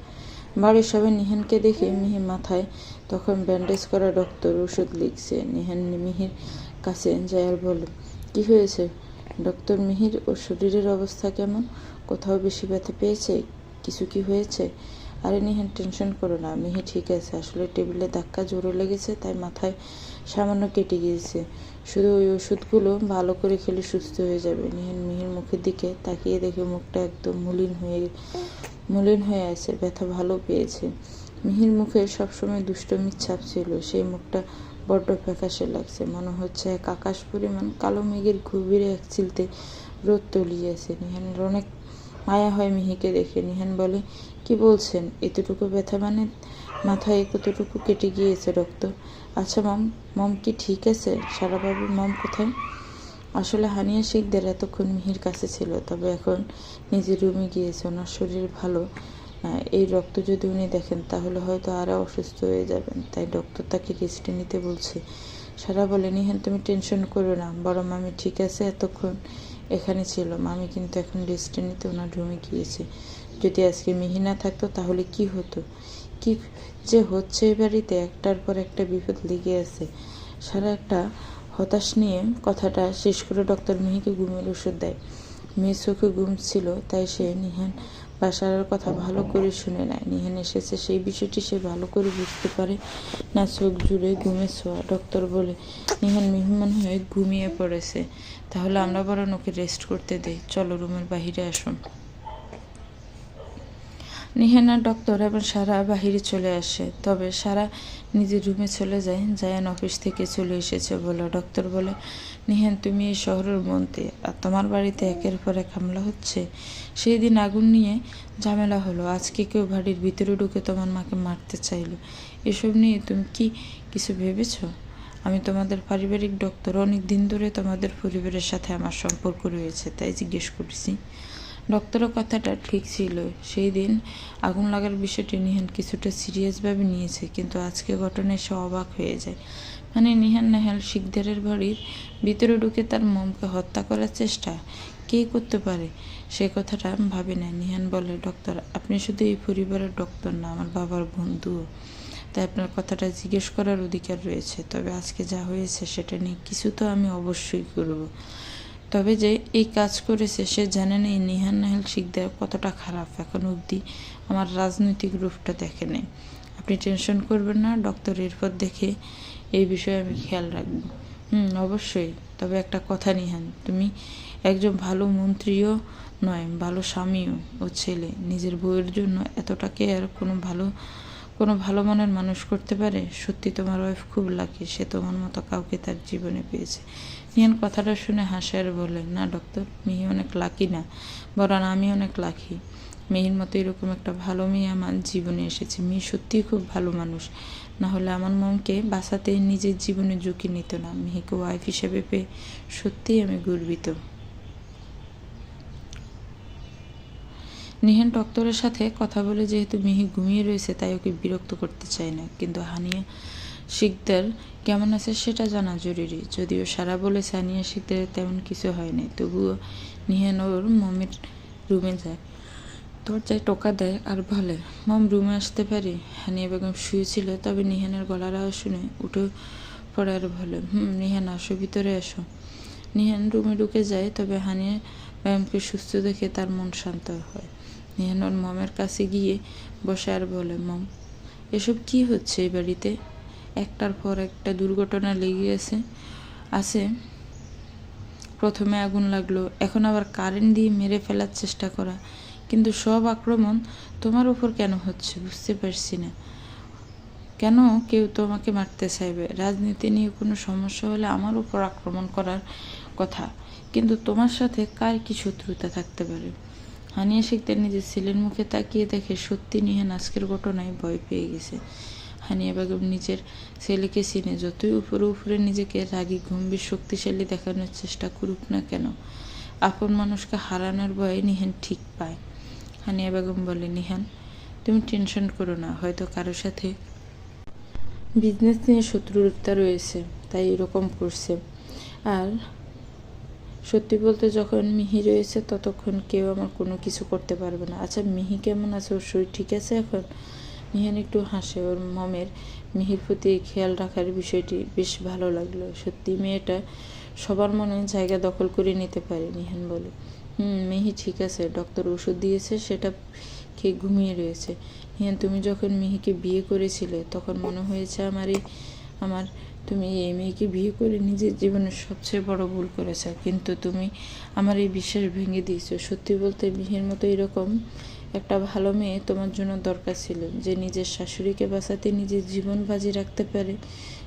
বাড়ির সবাই নিহানকে দেখে মিহি মাথায় তখন ব্যান্ডেজ করা ডক্টর ওষুধ লিখছে। নিহান মিহির কাছে যায় আর বলে, কি হয়েছে ডক্টর মিহির? ওর শরীরের অবস্থা কেমন? কোথাও বেশি ব্যথা পেয়েছে? কিছু কি হয়েছে? আরে নিহান, টেনশন করো না, মিহি ঠিক আছে। আসলে টেবিলে ধাক্কা জোরে লেগেছে, তাই মাথায় সামান্য কেটে গিয়েছে। শুধু ওই ওষুধগুলো ভালো করে খেলে সুস্থ হয়ে যাবে। নিহান মিহির মুখের দিকে তাকিয়ে দেখে মুখটা একদম মলিন হয়ে আছে। ব্যথা ভালো পেয়েছে। মিহির মুখে সবসময় দুষ্টমির ছাপ ছিল, সেই মুখটা বড্ড ফ্যাকাশে লাগছে। মনে হচ্ছে এক আকাশ পরিমাণ কালো মেঘের গভীরে এক চিলতে রোদ তলিয়েছে। নিহানের অনেক মায়া হয় মিহিকে দেখে। নিহান বলে, কি বলছেন? এতটুকু ব্যথা মানে? মাথায় কতটুকু কেটে গিয়েছে ডক্টর? আচ্ছা মম কি ঠিক আছে? সারাবাবু মম কোথায়? আসলে হানিয়া শিকদার এতক্ষণ মিহির কাছে ছিল, তবে এখন নিজের রুমে গিয়েছে। ওনার শরীর ভালো। এই রক্ত যদি উনি দেখেন তাহলে হয়তো আরও অসুস্থ হয়ে যাবেন, তাই ডক্টর তাকে রেস্টে নিতে বলছে। সারা বলে, নিহান তুমি টেনশন করো না, বড় মামি ঠিক আছে, এতক্ষণ এখানে ছিল। মামি কিন্তু এখন রেস্টে নিতে ওনার রুমে গিয়েছে। যদি আজকে মিহি না থাকতো তাহলে কি হতো? কি যে হচ্ছে এ বাড়িতে, একটার পর একটা বিপদ লেগে আছে। সারা একটা হতাশ নিয়ে কথাটা শেষ করে ডক্টর মিহিকে ঘুমের ওষুধ দেয়। মেয়ের চোখে ঘুম ছিল, তাই সে নিহান বা সারার কথা ভালো করে শুনে নেয়। নিহান এসেছে সেই বিষয়টি সে ভালো করে বুঝতে পারে না, চোখ জুড়ে ঘুমের ছোঁয়া। ডক্টর বলে, নিহান মেহমান হয়ে ঘুমিয়ে পড়েছে, তাহলে আমরা বরং ওকে রেস্ট করতে দেই। চলো রুমের বাহিরে আসুন। নিহান আর ডক্টর এবার সারা বাহিরে চলে আসে, তবে সারা নিজের রুমে চলে যায়। জায়ান অফিস থেকে চলে এসেছে বলে। ডক্টর বলে, নিহান তুমি এই শহরের মন্ত্রী, আর তোমার বাড়িতে একের পর এক হামলা হচ্ছে। সেই দিন আগুন নিয়ে ঝামেলা হলো, আজকে কেউ বাড়ির ভিতরে ঢুকে তোমার মাকে মারতে চাইলো। এসব নিয়ে তুমি কি কিছু ভেবেছ? আমি তোমাদের পারিবারিক ডক্টর, অনেক দিন ধরে তোমাদের পরিবারের সাথে আমার সম্পর্ক রয়েছে, তাই জিজ্ঞেস করছি। ডক্টরের কথাটা ঠিক ছিল। সেই দিন আগুন লাগার বিষয়টি নিহান কিছুটা সিরিয়াসভাবে নিয়েছে, কিন্তু আজকে ঘটনায় সে অবাক হয়ে যায়। মানে নিহান নেহাল শিকদারের বাড়ির ভিতরে ঢুকে তার মমকে হত্যা করার চেষ্টা কে করতে পারে, সে কথাটা ভাবে না। নিহান বলে, ডক্টর আপনি শুধু এই পরিবারের ডক্টর না, আমার বাবার বন্ধুও, তাই আপনার কথাটা জিজ্ঞেস করার অধিকার রয়েছে। তবে আজকে যা হয়েছে সেটা নিয়ে কিছু তো আমি অবশ্যই করব। তবে যে এই কাজ করেছে সে জানে না এই নিহান নেহাল শিকদার কতটা খারাপ। এখন অবধি আমার রাজনৈতিক রূপটা দেখে নেই। আপনি টেনশন করবেন না ডক্টর, এরপর দেখে এই বিষয়ে আমি খেয়াল রাখবো। অবশ্যই। তবে একটা কথা নিহান, তুমি একজন ভালো মন্ত্রীও নয়, ভালো স্বামীও ও ছেলে। নিজের বউয়ের জন্য এতটাকে আর কোনো ভালো মনের মানুষ করতে পারে? সত্যি তোমার ওয়াইফ খুব লাকি, সে তোমার মতো কাউকে তার জীবনে পেয়েছে। নিহান কথাটা শুনে হাসে আর বলে, না ডক্টর, মিহি অনেক লাকি না, বরং আমি অনেক লাকি। মিহির মতো এরকম একটা ভালো মেয়ে আমার জীবনে এসেছে। মিহি সত্যিই খুব ভালো মানুষ, না হলে আমার মমকে বাঁচাতে নিজের জীবনে ঝুঁকি নিত না। মিহিকে ওয়াইফ হিসেবে পেয়ে সত্যিই আমি গর্বিত। নিহান ডক্টরের সাথে কথা বলে যেহেতু মিহি ঘুমিয়ে রয়েছে, তাই ওকে বিরক্ত করতে চায় না, কিন্তু হানিয়া শিকদার কেমন আছে সেটা জানা জরুরি। যদিও সারা বলেছে হানিয়া শিকদারের তেমন কিছু হয়নি, তবুও নিহান ওর মমের রুমে যায়, দরজায় টোকা দেয় আর বলে, মম রুমে আসতে পারি? হানিয়া বেগম শুয়েছিল, তবে নিহানের গলার আওয়াজ শুনে উঠে পড়ে আর বলে, নিহান আসো, ভিতরে এসো। নিহান রুমে ঢুকে যায়, তবে হানিয়া বেগমকে সুস্থ দেখে তার মন শান্ত হয়। নিহান ওর মমের কাছে গিয়ে বসে আর বলে, মম এসব কি হচ্ছে এই বাড়িতে? একটার পর একটা দুর্ঘটনা লেগে আছে। প্রথমে আগুন লাগলো, এখন আবার কারেন্ট দিয়ে মেরে ফেলার চেষ্টা করা, কিন্তু সব আক্রমণ তোমার উপর কেন হচ্ছে বুঝতে পারছি না। কেন কেউ তোমাকে মারতে চাইবে? রাজনীতি নিয়ে কোনো সমস্যা হলে আমার উপর আক্রমণ করার কথা, কিন্তু তোমার সাথে কার কি শত্রুতা থাকতে পারে? হানিয়া শিকদার নিজের ছেলের মুখে তাকিয়ে দেখে সত্যি নিহান আজকের ঘটনায় ভয় পেয়ে গেছে। হানিয়া বেগম নিজের ছেলেকে চিনে, যতই উপরে নিজেকে রাগী গম্ভীর শক্তিশালী দেখানোর চেষ্টা করুক না কেন, আপন মানুষকে হারানোর ভয়ে নিহান ঠিক পায়। হানিয়া বেগম বলে, নিহান তুমি টেনশন করো না, হয়তো কারোর সাথে বিজনেস নিয়ে শত্রুতা রয়েছে, তাই এরকম করছে। আর সত্যি বলতে যখন মিহি রয়েছে ততক্ষণ কেউ আমার কোনো কিছু করতে পারবে না। আচ্ছা মিহি কেমন আছে, ওর শরীর ঠিক আছে এখন? নিহান একটু হাসে। ওর মমের মিহির প্রতি খেয়াল রাখার বিষয়টি বেশ ভালো লাগলো। সত্যি মেয়েটা সবার মনে জায়গা দখল করে নিতে পারে। নিহান বলে, মিহি ঠিক আছে, ডক্টর ওষুধ দিয়েছে, সেটা খেয়ে ঘুমিয়ে রয়েছে। নিহান, তুমি যখন মিহিকে বিয়ে করেছিলে তখন মনে হয়েছে আমার তুমি এই মেয়েকে বিয়ে করে নিজের জীবনের সবচেয়ে বড় ভুল করেছ, কিন্তু তুমি আমার এই বিশ্বাস ভেঙে দিয়েছো। সত্যি বলতে মিহির মতো এরকম একটা ভালো মেয়ে তোমার জন্য দরকার ছিল, যে নিজের শাশুড়িকে বাঁচাতে নিজের জীবন বাজি রাখতে পারে।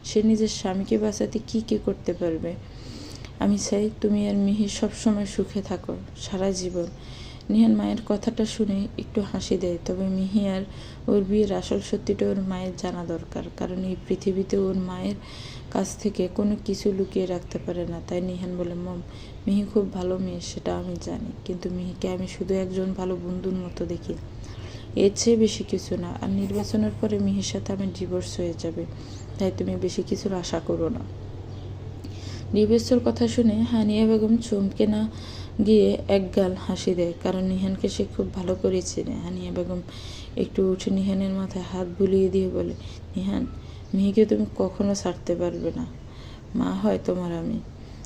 সে নিজের স্বামীকে বাঁচাতে কী করতে পারবে। আমি চাই তুমি আর মিহি সবসময় সুখে থাকো সারা জীবন। নিহান মায়ের কথাটা শুনে একটু হাসি দেয়। তবে মিহি আর ওর বিয়ের আসল সত্যিটা ওর মায়ের জানা দরকার, কারণ এই পৃথিবীতে ওর মায়ের কাছ থেকে কোনো কিছু লুকিয়ে রাখতে পারে না। তাই নিহান বলে, মম, মিহি খুব ভালো মেয়ে সেটা আমি জানি, কিন্তু মিহিকে আমি শুধু একজন ভালো বন্ধুর মতো দেখি, এর চেয়ে বেশি কিছু না। আর নির্বাচনের পরে মিহির সাথে আমার ডিভোর্স হয়ে যাবে, তাই তুমি বেশি কিছুর আশা করো না। ডিভোর্সের কথা শুনে হানিয়া বেগম চমকে না গিয়ে একগাল হাসি দেয়, কারণ নিহানকে সে খুব ভালো করে চেনে। হানিয়া বেগম একটু উঠে নিহানের মাথায় হাত বুলিয়ে দিয়ে বলে, নিহান, মিহিকে তুমি কখনো ছাড়তে পারবে না। মা হয় তোমার আমি।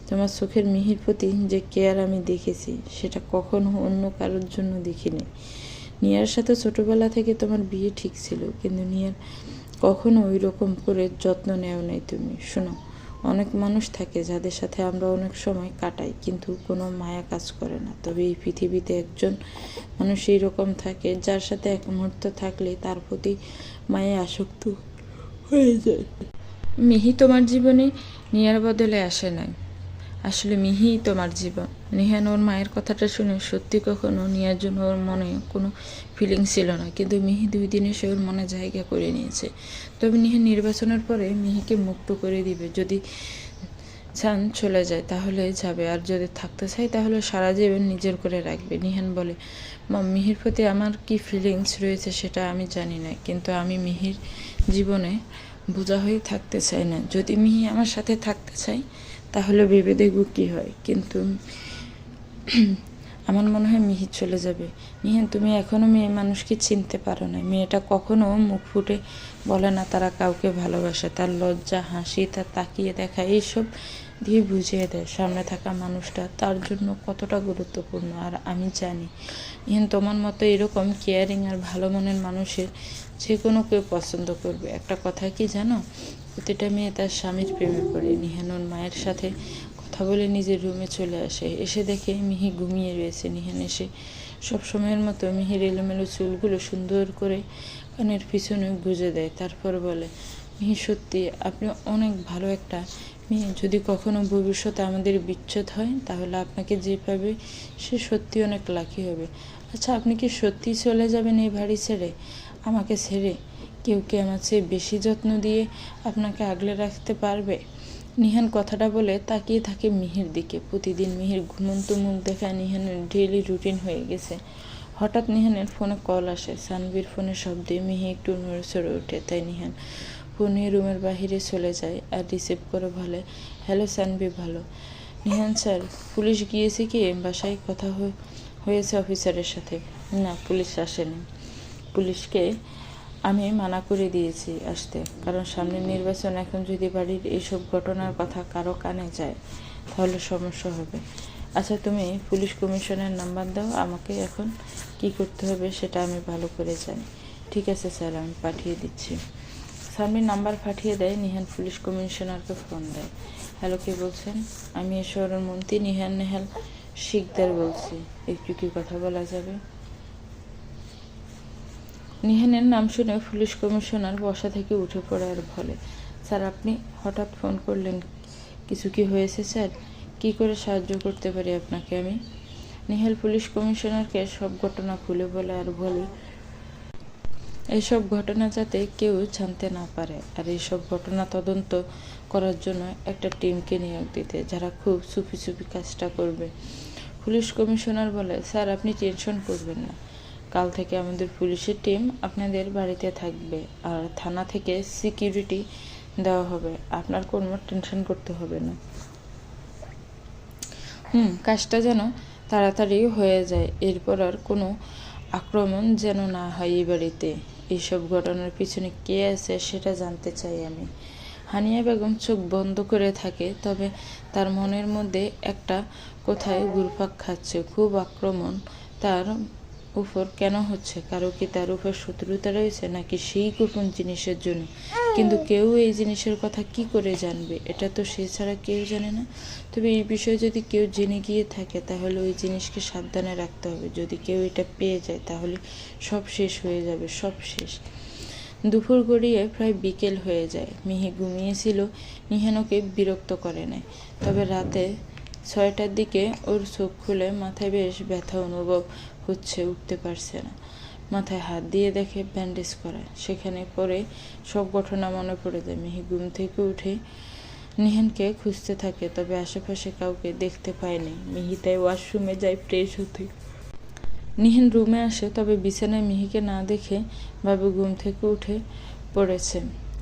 তোমার চোখের মিহির প্রতি যে কেয়ার আমি দেখেছি সেটা কখনো অন্য কারোর জন্য দেখিনি। নিয়ার সাথে ছোটবেলা থেকে তোমার বিয়ে ঠিক ছিল, কিন্তু নিয়ার কখনো ওই রকম করে যত্ন নেও নাই তুমি। শোনো, অনেক মানুষ থাকে যাদের সাথে আমরা অনেক সময় কাটাই, কিন্তু কোনো মায়া কাজ করে না। তবে এই পৃথিবীতে একজন মানুষ এইরকম থাকে যার সাথে এক মুহূর্ত থাকলে তার প্রতি মায়া আসক্ত হয়ে যায়। মিহি তোমার জীবনে নিয়ার বদলে আসে নাই, আসলে মিহি তোমার জীবন। নিহান ওর মায়ের কথাটা শুনে সত্যি কখনো নিয়ার জন্য ওর মনে কোনো ফিলিং ছিল না, কিন্তু মিহি 2 দিনে সে ওর মনে জায়গা করে নিয়েছে। তবে নিহান নির্বাচনের পরে মিহিকে মুক্ত করে দিবে। যদি চান চলে যায় তাহলে যাবে, আর যদি থাকতে চাই তাহলে সারা জীবন নিজের করে রাখবে। নিহান বলে, মা, মিহির প্রতি আমার কি ফিলিংস রয়েছে সেটা আমি জানি না, কিন্তু আমি মিহির জীবনে বোঝা হয়ে থাকতে চাই না। যদি মিহি আমার সাথে থাকতে চাই তাহলে ভেবে দেখব কী হয়, কিন্তু আমার মনে হয় মিহি চলে যাবে। নিহান, তুমি এখনও মেয়ে মানুষকে চিনতে পারো না। মেয়েটা কখনো মুখ ফুটে বলে না তারা কাউকে ভালোবাসে। তার লজ্জা, হাসি, তার তাকিয়ে দেখা, এইসব দিয়ে বুঝিয়ে দেয় সামনে থাকা মানুষটা তার জন্য কতটা গুরুত্বপূর্ণ। আর আমি জানি নিহান তোমার মতো এরকম কেয়ারিং আর ভালো মনের মানুষের যে কোনো কেউ পছন্দ করবে। একটা কথা কি জানো, প্রতিটা মেয়ে তার স্বামীর প্রেমে পড়ে। নিহান ওর মায়ের সাথে কথা বলে নিজের রুমে চলে আসে। এসে দেখে মিহি ঘুমিয়ে রয়েছে। নিহান এসে সব সময়ের মতো মিহির এলোমেলো চুলগুলো সুন্দর করে কানের পিছনে গুজে দেয়। তারপর বলে, মিহি, সত্যি আপনি অনেক ভালো একটা মেয়ে। যদি কখনো ভবিষ্যতে আমাদের বিচ্ছেদ হয় তাহলে আপনাকে যে পাবে সে সত্যি অনেক লাকি হবে। আচ্ছা, আপনি কি সত্যিই চলে যাবেন এই বাড়ি ছেড়ে, আমাকে ছেড়ে? কেউ কি আমার চেয়ে বেশি যত্ন দিয়ে আপনাকে আগলে রাখতে পারবে? নিহান কথাটা বলে তাকিয়ে থাকে মিহির দিকে। প্রতিদিন মিহির ঘুমন্ত মুখ দেখা নিহানের ডেইলি রুটিন হয়ে গেছে। হঠাৎ নিহানের ফোনে কল আসে। সানভীর ফোনের শব্দে মিহি একটু নড়েচড়ে ওঠে। তাই নিহান ফোন নিয়ে রুমের বাহিরে চলে যায় আর রিসিভ করে বলে, হ্যালো সানভি, ভালো। নিহান স্যার, পুলিশ গিয়েছে কি বাসায়? কথা হয়েছে অফিসারের সাথে? না, পুলিশ আসেনি। পুলিশকে আমি মানা করে দিয়েছি আসতে, কারণ সামনের নির্বাচন। এখন যদি বাড়ির এইসব ঘটনার কথা কারো কানে যায় তাহলে সমস্যা হবে। আচ্ছা, তুমি পুলিশ কমিশনের নাম্বার দাও আমাকে, এখন কি করতে হবে সেটা আমি ভালো করে জানি। ঠিক আছে স্যার, আমি পাঠিয়ে দিচ্ছি। সানভীর নাম্বার পাঠিয়ে দেয়। নিহান পুলিশ কমিশনারকে ফোন দেয়। হ্যালো, কে বলছেন? আমি এই শহরের মন্ত্রী নেহাল শিকদার বলছি। একটু কি কথা বলা যাবে? নিহানের নাম শুনে পুলিশ কমিশনার বসা থেকে উঠে পড়ে আর বলে, স্যার, আপনি হঠাৎ ফোন করলেন, কিছু কি হয়েছে স্যার? কি করে সাহায্য করতে পারি আপনাকে আমি? নিহাল পুলিশ কমিশনারকে সব ঘটনা খুলে বলে আর বলে, এইসব ঘটনা যাতে কেউ জানতে না পারে, আর এইসব ঘটনা তদন্ত করার জন্য একটা টিমকে নিয়োগ দিতে, যারা খুব চুপি চুপি কাজটা করবে। পুলিশ কমিশনার বলে, স্যার, আপনি টেনশন করবেন না। কাল থেকে আমাদের পুলিশের টিম আপনাদের বাড়িতে থাকবে, আর থানা থেকে সিকিউরিটি দেওয়া হবে। আপনার কোনো টেনশন করতে হবে না। কাজটা যেন তাড়াতাড়ি হয়ে যায়, এরপর আর কোনো আক্রমণ যেন না হয় এই বাড়িতে। এইসব ঘটনার পিছনে কে আছে সেটা জানতে চাই আমি। হানিয়া বেগম চোখ বন্ধ করে থাকে, তবে তার মনের মধ্যে একটা কোথায় ঘুরপাক খাচ্ছে। খুব আক্রমণ তার উপর কেন হচ্ছে? কারো কি তার উপর শত্রুতা রয়েছে, নাকি সেই গোপন জিনিসের জন্য? কিন্তু কেউ এই জিনিসের কথা কি করে জানবে? এটা তো সে ছাড়া কেউ জানে না। তবে এই বিষয়ে যদি কেউ জেনে গিয়ে থাকে তাহলে ওই জিনিসকে সাবধানে রাখতে হবে। যদি কেউ এটা পেয়ে যায় তাহলে সব শেষ হয়ে যাবে, সব শেষ। দুপুর গড়িয়ে প্রায় বিকেল হয়ে যায়। মিহি ঘুমিয়েছিল, নিহান ওকে বিরক্ত করে নেয়। তবে রাতে 6টার দিকে ওর চোখ খুলে মাথায় বেশ ব্যথা অনুভব হচ্ছে, উঠতে পারছে না। মাথায় হাত দিয়ে দেখে ব্যান্ডেজ করা। সেখানে পরে সব ঘটনা মনে পড়ে যায়। মিহি ঘুম থেকে উঠে নিহানকে খুঁজতে থাকে, তবে আশেপাশে কাউকে দেখতে পায়নি। মিহি তাই ওয়াশরুমে যায় ফ্রেশ হতে। নিহান রুমে আসে, তবে বিছানায় মিহিকে না দেখে বাবু ঘুম থেকে উঠে পড়েছে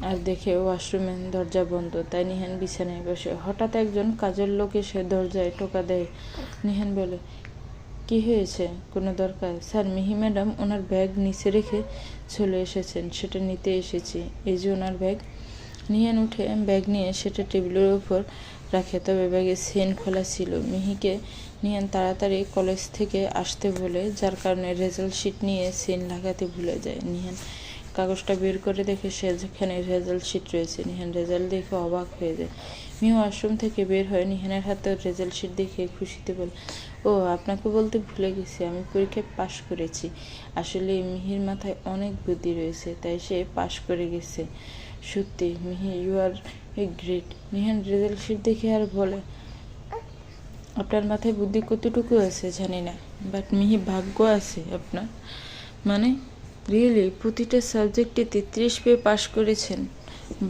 আর দেখে ওয়াশরুমে দরজা বন্ধ। তাই নিহান বিছানায় বসে। হঠাৎ একজন কাজের লোক এসে দরজায় টোকা দেয়। নিহান বলে, কি হয়েছে? কোনো দরকার? স্যার, মিহি ম্যাডাম ওনার ব্যাগ নিচে রেখে চলে এসেছেন, সেটা নিতে এসেছি। এই যে ওনার ব্যাগ। নিহান উঠে ব্যাগ নিয়ে সেটা টেবিলের উপর রাখে, তবে ব্যাগে চেইন খোলা ছিল। মিহিকে নিহান তাড়াতাড়ি কলেজ থেকে আসতে বলে, যার কারণে রেজাল্ট শিট নিয়ে চেইন লাগাতে ভুলে যায়। নিহান কাগজটা বের করে দেখে সেখানে রেজাল্ট শিট রয়েছে। নিহান রেজাল্ট দেখে অবাক হয়ে যায়। মিহি ওয়াশরুম থেকে বের হয়ে নিহানের হাতে রেজাল্ট শিট দেখে খুশিতে বলে, ও, আপনাকে বলতে ভুলে গেছি, আমি পরীক্ষায় পাশ করেছি। আসলে মিহির মাথায় অনেক বুদ্ধি রয়েছে, তাই সে পাশ করে গেছে। সত্যি Mihi, you are a great. Nihan result sheet দেখে আর বলে, আপনার মাথায় বুদ্ধি কতটুকু আছে জানি না, বাট মিহি ভাগ্য আছে আপনার। মানে রিয়েলি প্রতিটা সাবজেক্টে 33 পেয়ে পাশ করেছেন।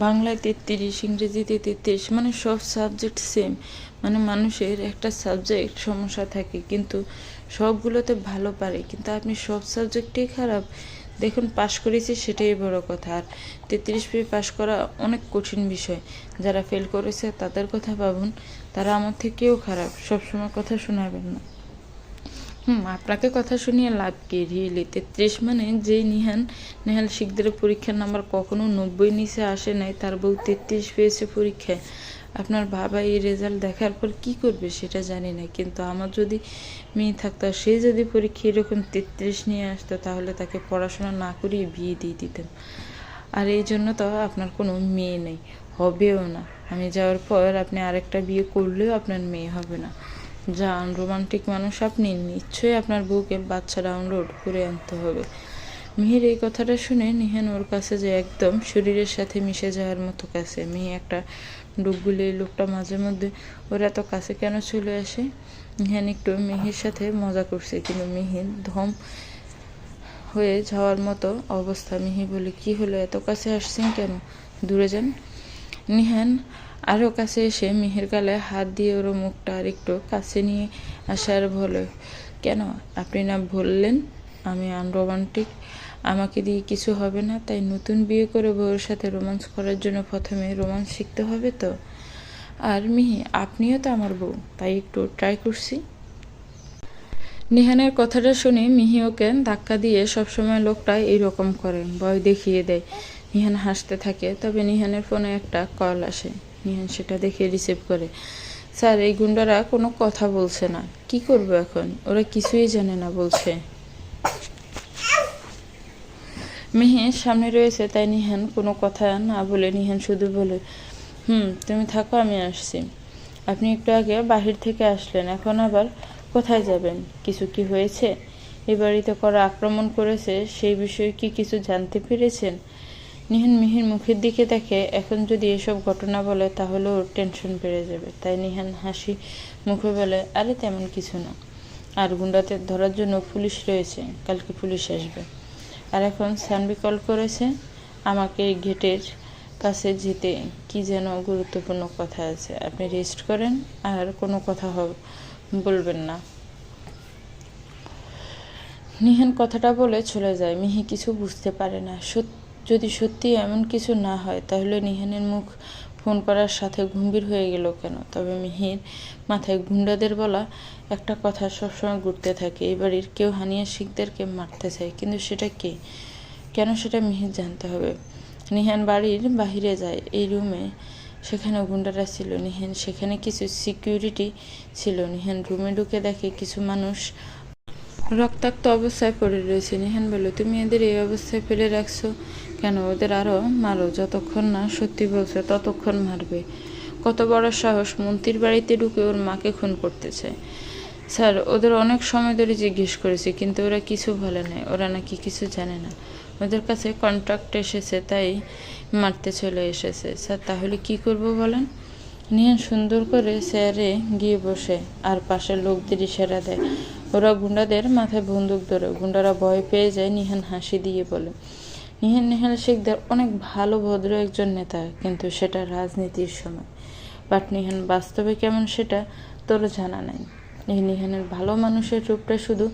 বাংলায় 33, ইংরেজিতে 33, মানে সব সাবজেক্ট সেম। মানে মানুষের একটা সাবজেক্ট সমস্যা থাকে, কিন্তু সবগুলোতে ভালো পারে, কিন্তু আপনি সব সাবজেক্টেই খারাপ। দেখুন, পাশ করেছি সেটাই বড় কথা। আর 33 পেয়ে পাশ করা অনেক কঠিন বিষয়। যারা ফেল করেছে তাদের কথা ভাবুন, তারা আমার থেকেও খারাপ। সবসময় কথা শোনাবেন না। আপনাকে কথা শুনিয়ে লাভ কি? রিয়েলি 33 মানে যেই নেহাল শিকদারের পরীক্ষার নাম্বার কখনো 90 নিচে আসে নাই, তার বউ 33 পেয়েছে পরীক্ষায়। আপনার বাবা এই রেজাল্ট দেখার পর কি করবে সেটা জানি না, কিন্তু আমার যদি মেয়ে থাকতো, সে যদি পরীক্ষা এরকম 33 নিয়ে আসতো, তাহলে তাকে পড়াশোনা না করিয়ে বিয়ে দিয়ে দিতাম। আর এই জন্য তো আপনার কোনো মেয়ে নেই, হবেও না। আমি যাওয়ার পর আপনি আরেকটা বিয়ে করলেও আপনার মেয়ে হবে না। যা আনরোমান্টিক মানুষ আপনি, নিশ্চয়ই আপনার বউকে বাচ্চা ডাউনলোড করে আনতে হবে। মিহির এই কথাটা শুনে নিহান ওর কাছে যে একদম শরীরের সাথে মিশে যাওয়ার মতো কাছে। মিহি একটা ডুব গুলিয়ে, লোকটা মাঝে মধ্যে ওর এত কাছে কেন চলে আসে? নিহান একটু মিহির সাথে মজা করছে, কিন্তু মিহির ধম হয়ে যাওয়ার মতো অবস্থা। মিহি বলে, কি হলো, এত কাছে আসছেন কেন? দূরে যান। নিহান আরও কাছে এসে মিহির গালে হাত দিয়ে ওর মুখটা আর একটু কাছে নিয়ে আসার বলে, কেন? আপনি না বললেন আমি আনরোমান্টিক, আমাকে দিয়ে কিছু হবে না, তাই নতুন বিয়ে করে বউয়ের সাথে রোমান্স করার জন্য প্রথমে রোমান্স শিখতে হবে তো? আর মিহি, আপনিও তো আমার বউ, তাই একটু ট্রাই করছি। নিহানের কথাটা শুনে মিহি ওকে ধাক্কা দিয়ে, সবসময় লোকটা এইরকম করে, ভয় দেখিয়ে দেয়। নিহান হাসতে থাকে, তবে নিহানের ফোনে একটা কল আসে। নিহান সেটা দেখে রিসিভ করে। স্যার, এই গুন্ডারা কোনো কথা বলছে না, কি করব এখন? ওরা কিছুই জানে না বলছে। মিহি সামনে রয়েছে, তাই নিহান কোনো কথা না বলে নিহান শুধু বলে, তুমি থাকো, আমি আসছি। আপনি একটু আগে বাহির থেকে আসলেন, এখন আবার কোথায় যাবেন? কিছু কি হয়েছে? এ বাড়িতে করা আক্রমণ করেছে, সেই বিষয়ে কি কিছু জানতে পেরেছেন? নিহান মিহির মুখের দিকে দেখে, এখন যদি এসব ঘটনা বলে তাহলে ওর টেনশন বেড়ে যাবে। তাই নিহান হাসি মুখে বলে, আরে তেমন কিছু না। আর গুন্ডাদের ধরার জন্য পুলিশ রয়েছে, কালকে পুলিশ আসবে। আর এখন সানবি কল করেছে আমাকে, গেটের কাছে যেতে, কি যেন গুরুত্বপূর্ণ কথা আছে। আপনি রেস্ট করেন, আর কোনো কথা বলবেন না। নিহান কথাটা বলে চলে যায়। মিহি কিছু বুঝতে পারে না। যদি সত্যি এমন কিছু না হয়, তাহলে নিহানের মুখ ফোন করার সাথে গম্ভীর হয়ে গেল কেন? তবে মিহির মাথায় গুন্ডাদের বলা একটা কথা সবসময় ঘুরতে থাকে, এই বাড়ির কেউ হানিয়া শিখদেরকে মারতে চায়, কিন্তু সেটা কে, কেন, সেটা মিহির জানতে হবে। নিহান বাড়ির বাহিরে যায়, এই রুমে, সেখানে গুন্ডারা ছিল। নিহান সেখানে কিছু সিকিউরিটি ছিল। নিহান রুমে ঢুকে দেখে কিছু মানুষ রক্তাক্ত অবস্থায় পড়ে রয়েছে। নিহান বলল, তুমি এদের এই অবস্থায় ফেলে রাখছো কেন? ওদের আরও মারো, যতক্ষণ না সত্যি বলছে ততক্ষণ মারবে। কত বড় সাহস, মন্ত্রীর বাড়িতে ঢুকে ওর মাকে খুন করতে চায়। স্যার, ওদের অনেক সময় ধরে জিজ্ঞেস করেছি, কিন্তু ওরা কিছু বলে নাই। ওরা নাকি কিছু জানে না। ওদের কাছে কন্ট্রাক্ট এসেছে, তাই মারতে চলে এসেছে। স্যার, তাহলে কি করব বলেন? নিহান সুন্দর করে চেয়ারে গিয়ে বসে আর পাশের লোকদের ইশারা দেয়। ওরা গুন্ডাদের মাথায় বন্দুক ধরে। গুন্ডারা ভয় পেয়ে যায়। নিহান হাসি দিয়ে বলে, নিহাল শিকদার অনেক ভালো ভদ্র একজন নেতা, কিন্তু সেটা রাজনীতির সময়। বাট নিহান বাস্তবে কেমন সেটা তোর জানা নাই। এই নিহানের ভালো মানুষের রূপটা শুধু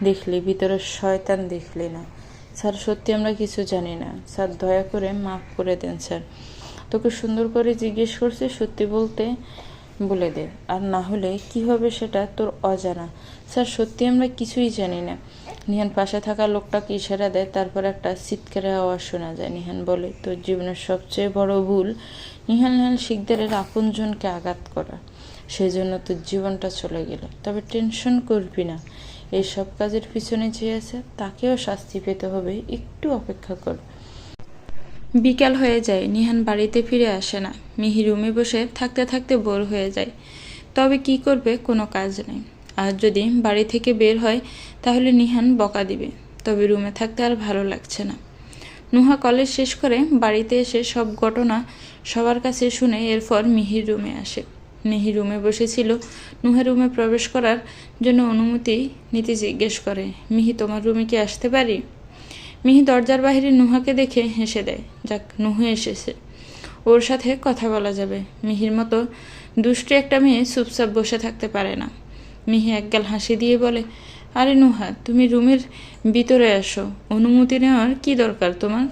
দেখলি, ভিতরে শয়তান দেখলি না। স্যার, সত্যি আমরা কিছু জানি না। স্যার, দয়া করে মাফ করে দেন। স্যার, তোকে সুন্দর করে জিজ্ঞেস করছি, সত্যি বলতে বলে দে, আর না হলে কি হবে সেটা তোর অজানা। স্যার, সত্যি আমরা কিছুই জানি না। নিহান পাশে থাকা লোকটাকে ইশারা দেয়। তারপর একটা চিৎকারের আওয়াজ শোনা যায়। নিহান বলে, তোর জীবনের সবচেয়ে বড় ভুল নিহাল শিকদারের আপনজনকে আঘাত করা। সেই জন্য তোর জীবনটা চলে গেল। তবে টেনশন করবি না, এই সব কাজের পিছনে যে আছে তাকেও শাস্তি পেতে হবে, একটু অপেক্ষা কর। বিকাল হয়ে যায়। নিহান বাড়িতে ফিরে আসে না। মিহি রুমে বসে থাকতে থাকতে বোর হয়ে যায়। তবে কি করবে, কোনো কাজ নেই। আর যদি বাড়ি থেকে বের হয় তাহলে নিহান বকা দিবে। তবে রুমে থাকতে আর ভালো লাগছে না। নুহা কলেজ শেষ করে বাড়িতে এসে সব ঘটনা সবার কাছে শুনে এরপর মিহির রুমে আসে। মিহি রুমে বসেছিল। নুহা রুমে প্রবেশ করার জন্য অনুমতি নিতে জিজ্ঞেস করে, মিহি, তোমার রুমে কি আসতে পারি? মিহি দরজার বাহিরে নুহাকে দেখে হেসে দেয়। যাক, নুহা এসেছে, ওর সাথে কথা বলা যাবে। মিহির মতো দুষ্টু একটা মেয়ে চুপচাপ বসে থাকতে পারে না। মিহি একগাল হাসি দিয়ে বলে, আরে নুহা, তুমি রুমের ভিতরে আসো, অনুমতি নেওয়ার কি দরকার তোমার?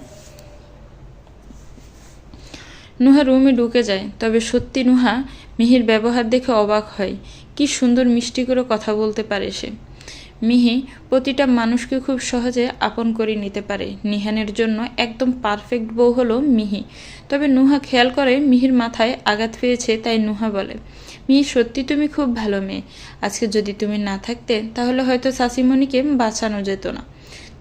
নুহা রুমে ঢুকে যায়। তবে সত্যি নুহা মিহির ব্যবহার দেখে অবাক হয়। কি সুন্দর মিষ্টি করে কথা বলতে পারে সে। মিহি প্রতিটা মানুষকে খুব সহজে আপন করে নিতে পারে। নিহানের জন্য একদম পারফেক্ট বউ হলো মিহি। তবে নুহা খেয়াল করে মিহির মাথায় আঘাত পেয়েছে, তাই নুহা বলে, মিহি, সত্যি তুমি খুব ভালো মেয়ে। আজকে যদি তুমি না থাকতে তাহলে হয়তো শাসিমণিকে বাঁচানো যেত না।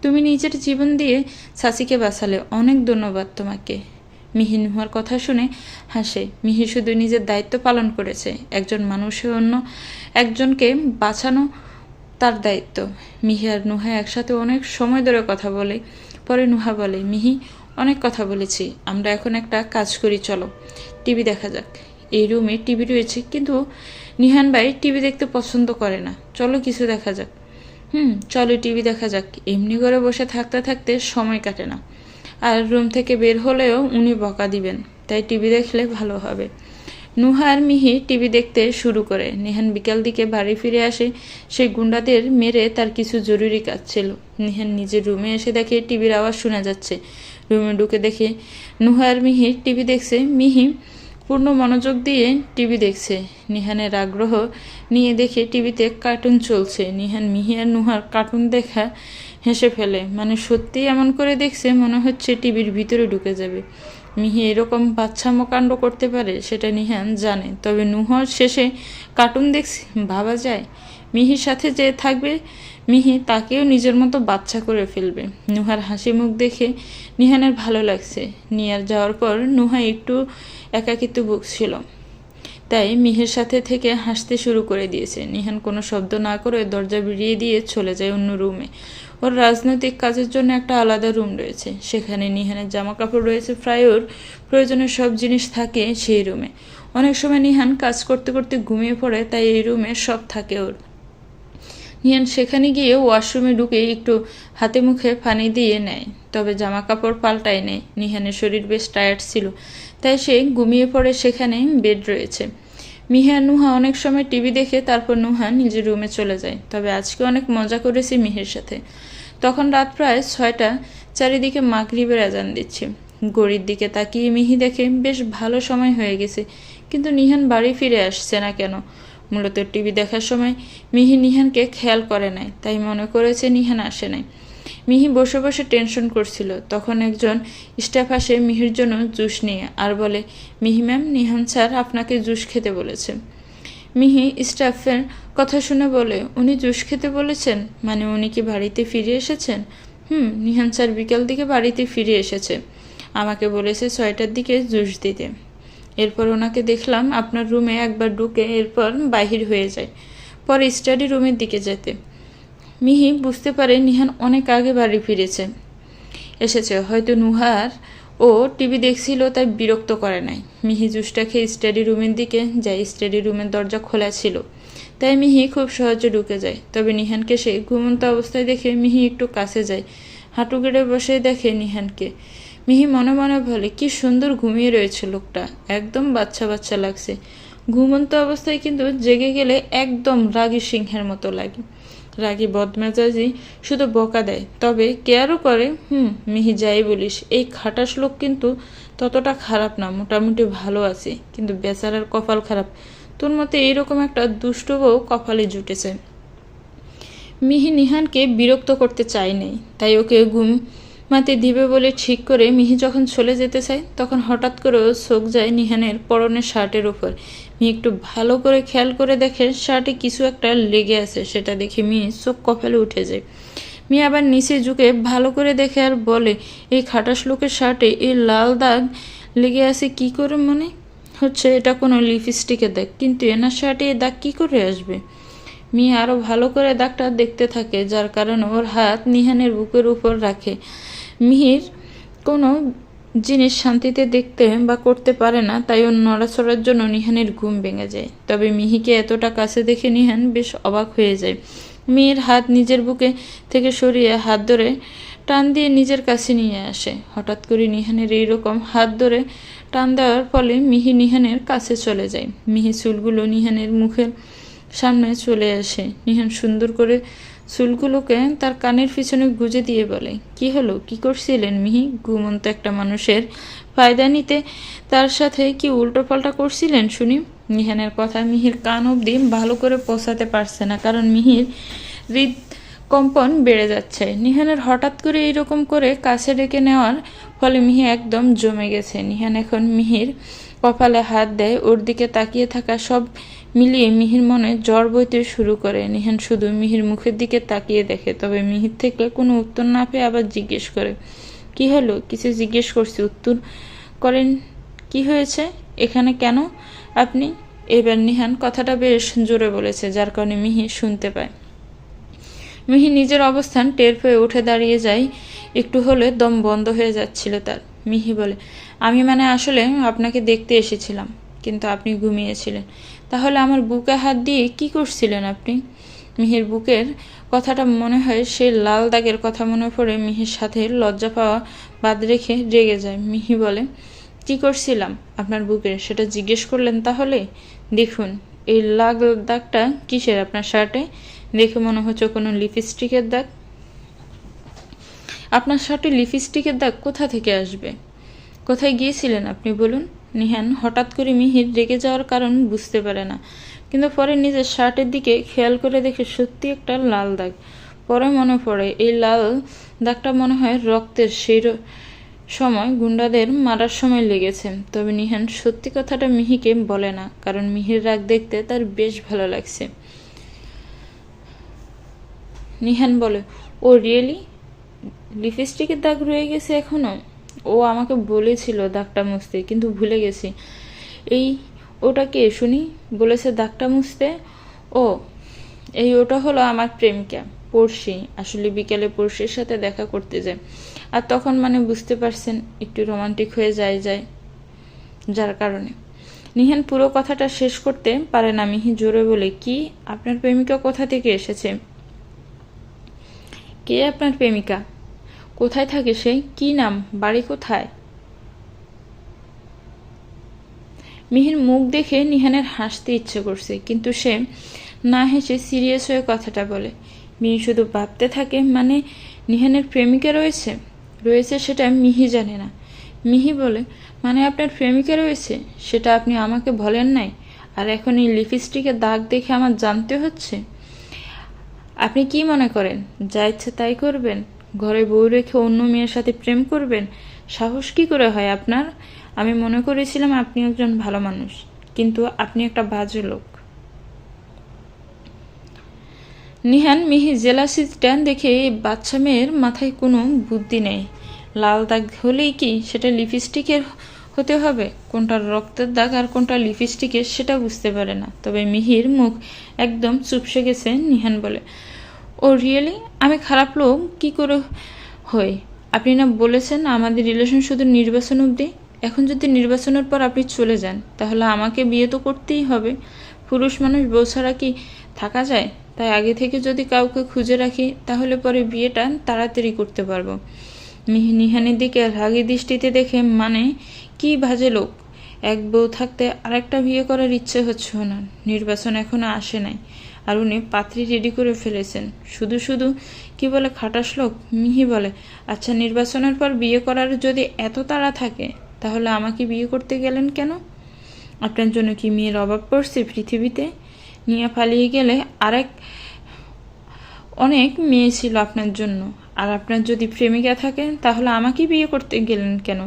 তুমি নিজের জীবন দিয়ে শাসিকে বাঁচালে, অনেক ধন্যবাদ তোমাকে। মিহি নুহার কথা শুনে হাসে। মিহি শুধু নিজের দায়িত্ব পালন করেছে, একজন মানুষের অন্য একজনকে বাঁচানো তার দায়িত্ব। মিহি আর নুহা একসাথে অনেক সময় ধরে কথা বলে। পরে নুহা বলে, মিহি, অনেক কথা বলেছি, আমরা এখন একটা কাজ করি, চলো টিভি দেখা যাক। এই রুমে টিভি রয়েছে, কিন্তু নিহান ভাই টিভি দেখতে পছন্দ করে না। চলো কিছু দেখা যাক। চলো টিভি দেখা যাক। এমনি করে বসে থাকতে থাকতে সময় কাটে না। আর রুম থেকে বের হলেও উনি বকা দিবেন, তাই টিভি দেখলে ভালো হবে। নুহা আর মিহি টিভি দেখতে শুরু করে। নিহান বিকাল দিকে বাড়ি ফিরে আসে। সেই গুন্ডাদের মেরে তার কিছু জরুরি কাজ ছিল। নিহান নিজের রুমে এসে দেখে টিভির আওয়াজ শোনা যাচ্ছে। রুমে ঢুকে দেখে নুহা আর মিহি টিভি দেখছে। মিহি পূর্ণ মনোযোগ দিয়ে টিভি দেখছে। নিহানের আগ্রহ নিয়ে দেখে টিভিতে কার্টুন চলছে। নিহান মিহি আর নুহার কার্টুন দেখা হেসে ফেলে। মানে সত্যি এমন করে দেখছে মনে হচ্ছে টিভির ভিতরে ঢুকে যাবে। মিহি এরকম বাচ্চামো কাণ্ড করতে পারে সেটা নিহান জানে। তবে নুহার শেষে কার্টুন দেখছে, ভাবা যায় মিহির সাথে যে থাকবে, মিহি তাকেও নিজের মতো বাচ্চা করে ফেলবে। নুহার হাসি মুখ দেখে নিহানের ভালো লাগছে। নিয়ার যাওয়ার পর নুহা একটু একাকিত্ব ভুগছিল, তাই মিহির সাথে থেকে হাসতে শুরু করে দিয়েছে। নিহান কোনো শব্দ না করে দরজা বেরিয়ে দিয়ে চলে যায় অন্য রুমে। ওর রাজনৈতিক কাজের জন্য একটা আলাদা রুম রয়েছে, সেখানে নিহানের জামা কাপড় রয়েছে, প্রায় ওর প্রয়োজনীয় সব জিনিস থাকে সেই রুমে। অনেক সময় নিহান কাজ করতে করতে ঘুমিয়ে পড়ে, তাই এই রুমে সব থাকে ওর। নিহান সেখানে গিয়ে ওয়াশরুমে ঢুকে একটু হাতে মুখে পানি দিয়ে নেয়, তবে জামা কাপড় পাল্টায় নেয়। নিহানের শরীর বেশ টায়ার্ড ছিল, তাই সে ঘুমিয়ে পড়ে। সেখানে বেড রয়েছে। মিহি আর নুহা অনেক সময় টিভি দেখে তারপর নুহা নিজের রুমে চলে যায়। তবে আজকে অনেক মজা করেছি মিহির সাথে। তখন রাত প্রায় 6টা, চারিদিকে মাগরিবের আজান দিচ্ছে। ঘড়ির দিকে তাকিয়ে মিহি দেখে বেশ ভালো সময় হয়ে গেছে, কিন্তু নিহান বাড়ি ফিরে আসছে না কেন। মূলত টিভি দেখার সময় মিহি নিহানকে খেয়াল করে নাই, তাই মনে করেছে নিহান আসে নাই। মিহি বসে বসে টেনশন করছিল, তখন একজন স্টাফ আসে মিহির জন্য জুস নিয়ে আর বলে, মিহি ম্যাম, নিহান স্যার আপনাকে জুস খেতে বলেছে। মিহি স্টাফের কথা শুনে বলে, উনি জুস খেতে বলেছেন? মানে উনি কি বাড়িতে ফিরে এসেছেন? নিহান স্যার বিকাল দিকে বাড়িতে ফিরে এসেছে, আমাকে বলেছে 6টার দিকে জুস দিতে। এরপর ওনাকে দেখলাম আপনার রুমে একবার ঢুকে এরপর বাহির হয়ে যায়, পরে স্টাডি রুমের দিকে যেতে। মিহি বুঝতে পারে নিহান অনেক আগে বাড়ি এসেছে, হয়তো নুহার ও টিভি দেখছিল তাই বিরক্ত করে নাই। মিহি জুসটা খেয়ে স্টাডি রুমের দিকে যায়। স্টাডি রুমের দরজা খোলা ছিল, তাই মিহি খুব সহজে ঢুকে যায়। তবে নিহানকে সে ঘুমন্ত অবস্থায় দেখে মিহি একটু কাছে যায়, হাঁটু গেড়ে বসে দেখে নিহানকে। মিহি মনে মনে বলে, কি সুন্দর ঘুমিয়ে রয়েছে লোকটা, একদম বাচ্চা বাচ্চা লাগছে। ঘুমন্ত অবস্থায় কিন্তু জেগে গেলে একদম রাগী সিংহের মতো লাগে। রাগী বদমেজাজি শুধু বকা দেয়, তবে কেয়ারও করে। মিহি যাই বলিস, এই খাটাস লোক কিন্তু ততটা খারাপ না, মোটামুটি ভালো আছে, কিন্তু বেচারার কপাল খারাপ। তোর মতে এইরকম একটা দুষ্ট বউ কপালে জুটেছে। মিহি নিহানকে বিরক্ত করতে চায় নাই, তাই ওকে ঘুমাতে দিবে বলে ঠিক করে মিহি যখন চলে যেতে চায়, তখন হঠাৎ করে চোখ যায় নিহানের পরনের শার্টের উপর। মিহি একটু ভালো করে খেয়াল করে দেখে শার্টে কিছু একটা লেগে আছে। সেটা দেখে মিহি চোখ কপালে উঠে যায়। মিহি আবার নিচে ঝুঁকে ভালো করে দেখে আর বলে, এই খাটাস লোকের শার্টে এই লাল দাগ লেগে আছে কি করে? মনে হচ্ছে এটা কোনো লিপস্টিকের দাগ, কিন্তু এনার শার্টে এই দাগ কি করে আসবে? মিহি আরো ভালো করে দাগটা দেখতে থাকে, যার কারণে ওর হাত নিহানের বুকের উপর রাখে। মিহির কোনো জিনিস শান্তিতে দেখতে বা করতে পারে না, তাই ওর নড়াচড়ার জন্য নিহানের ঘুম ভেঙে যায়। তবে মিহিকে এতটা কাছে দেখে নিহান বেশ অবাক হয়ে যায়। মিহির হাত নিজের বুকে থেকে সরিয়ে হাত ধরে টান দিয়ে নিজের কাছে নিয়ে আসে। হঠাৎ করে নিহানের এইরকম হাত ধরে টান দেওয়ার ফলে মিহি নিহানের কাছে চলে যায়। মিহি চুলগুলো নিহানের মুখের সামনে চলে আসে। নিহান সুন্দর করে চুলগুলোকে তার কানের পিছনে গুজে দিয়ে বলে, কি হলো, কি করছিলেন মিহি? ঘুমন্ত একটা মানুষের ফায়দা নিতে তার সাথে কি উল্টো পাল্টা করছিলেন শুনি? নিহানের কথা মিহির কান অবধি ভালো করে পৌঁছাতে পারছে না, কারণ মিহির হৃদকম্পন বেড়ে যাচ্ছে। নিহানের হঠাৎ করে এইরকম করে কাছে ডেকে নেওয়ার ফলে মিহি একদম জমে গেছে। নিহান এখন মিহির কপালে হাত দেয়। ওর দিকে তাকিয়ে থাকা সব মিলিয়ে মিহির মনে জ্বর বইতে শুরু করে। নিহান শুধু মিহির মুখের দিকে তাকিয়ে দেখে, তবে মিহির থেকে কোনো উত্তর না পেয়ে আবার জিজ্ঞেস করে, কি হলো? কিছু জিজ্ঞেস করছি, উত্তর করেন। কি হয়েছে? এখানে কেন আপনি? এবার নিহান কথাটা বেশ জোরে বলেছে, যার কারণে মিহি শুনতে পায়। মিহি নিজের অবস্থান টের পেয়ে উঠে দাঁড়িয়ে যায়। একটু হলে দম বন্ধ হয়ে যাচ্ছিল তার। মিহি বলে, আমি আসলে আপনাকে দেখতে এসেছিলাম, কিন্তু আপনি ঘুমিয়েছিলেন। তাহলে আমার বুকে হাত দিয়ে কি করছিলেন আপনি? মিহির বুকের কথাটা মনে হয় সেই লাল দাগের কথা মনে পড়ে মিহির সাথে লজ্জা পাওয়া বাদ রেখে রেগে যায়। মিহি বলে, কি করছিলাম আপনার বুকে সেটা জিজ্ঞেস করলেন তাহলে? দেখুন, এই লাল দাগটা কিসের আপনার শার্টে? দেখে মনে হচ্ছে কোনো লিপস্টিকের দাগ। আপনার শার্টে লিপস্টিকের দাগ কোথা থেকে আসবে? কোথায় গিয়েছিলেন আপনি বলুন? নিহান হঠাৎ করে মিহির রেগে যাওয়ার কারণ বুঝতে পারে না, কিন্তু পরে নিজের শার্টের দিকে খেয়াল করে দেখে সত্যি একটা লাল দাগ। পরে মনে পড়ে এই লাল দাগটা মনে হয় রক্তের, সেই সময় গুন্ডাদের মারার সময় লেগেছে। তবে নিহান সত্যি কথাটা মিহিকে বলে না, কারণ মিহির রাগ দেখতে তার বেশ ভালো লাগছে। নিহান বলে, ও রিয়েলি? লিপস্টিকের দাগ রয়ে গেছে এখনো? ও আমাকে বলেছিল দাগটা মুছতে, কিন্তু ভুলে গেছি। এই ওটা কে শুনি বলেছে দাগটা মুছতে? ওটা হলো আমার প্রেমিকা পড়শি। আসলে বিকেলে পড়শির সাথে দেখা করতে যায়, আর তখন বুঝতে পারছেন একটু রোমান্টিক হয়ে যায়, যার কারণে। নিহান পুরো কথাটা শেষ করতে পারে না। মিহি জোরে বলে, কি? আপনার প্রেমিকা কোথা থেকে এসেছে? কে আপনার প্রেমিকা? কোথায় থাকে সে? কি নাম? বাড়ি কোথায়? মিহির মুখ দেখে নিহানের হাসতে ইচ্ছে করছে, কিন্তু সে না হেসে সিরিয়াস হয়ে কথাটা বলে। মিহি শুধু ভাবতে থাকে, নিহানের প্রেমিকা রয়েছে সেটা মিহি জানে না। মিহি বলে, মানে আপনার প্রেমিকা রয়েছে? সেটা আপনি আমাকে বলেন নাই, আর এখন এই লিপস্টিকের দাগ দেখে আমার জানতে হচ্ছে? আপনি কি মনে করেন যা ইচ্ছে তাই করবেন? ঘরে বউ রেখে অন্য মেয়ের সাথে প্রেম করবেন? সাহস কি করে হয় আপনার? আমি মনে করেছিলাম আপনি একজন ভালো মানুষ, কিন্তু আপনি একটা বাজে লোক। নিহান মিহি জেলাসিটা দেখে এই বাচ্চা মেয়ের মাথায় কোনো বুদ্ধি নেই। লাল দাগ হলেই কি সেটা লিপস্টিকের হতে হবে? কোনটা রক্তের দাগ আর কোনটা লিপস্টিকের সেটা বুঝতে পারে না। তবে মিহির মুখ একদম চুপসে গেছে। নিহান বলে, ও রিয়েলি? আমি খারাপ লোক কি করে হই? আপনি না বলেছেন আমাদের রিলেশন শুধু নির্বাচন অবধি? এখন যদি নির্বাচনের পর আপনি চলে যান, তাহলে আমাকে বিয়ে তো করতেই হবে। পুরুষ মানুষ বউ ছাড়া কি থাকা যায়? তাই আগে থেকে যদি কাউকে খুঁজে রাখি, তাহলে পরে বিয়েটা তাড়াতাড়ি করতে পারবো। নিহানের দিকে রাগী দৃষ্টিতে দেখে, মানে কি বাজে লোক! এক বউ থাকতে আরেকটা বিয়ে করার ইচ্ছে হচ্ছে ওনার। নির্বাচন এখনো আসে নাই, আর উনি পাত্রী রেডি করে ফেলেছেন। শুধু শুধু কি বলে খাটাস লোক। মিহি বলে, আচ্ছা নির্বাচনের পর বিয়ে করার যদি এত তাড়া থাকে, তাহলে আমাকে বিয়ে করতে গেলেন কেন? আপনার জন্য কি মেয়ের অভাব পড়ছে পৃথিবীতে? নিয়ে পালিয়ে গেলে অনেক মেয়ে ছিল আপনার জন্য। আর আপনার যদি প্রেমিকা থাকে, তাহলে আমাকে বিয়ে করতে গেলেন কেন?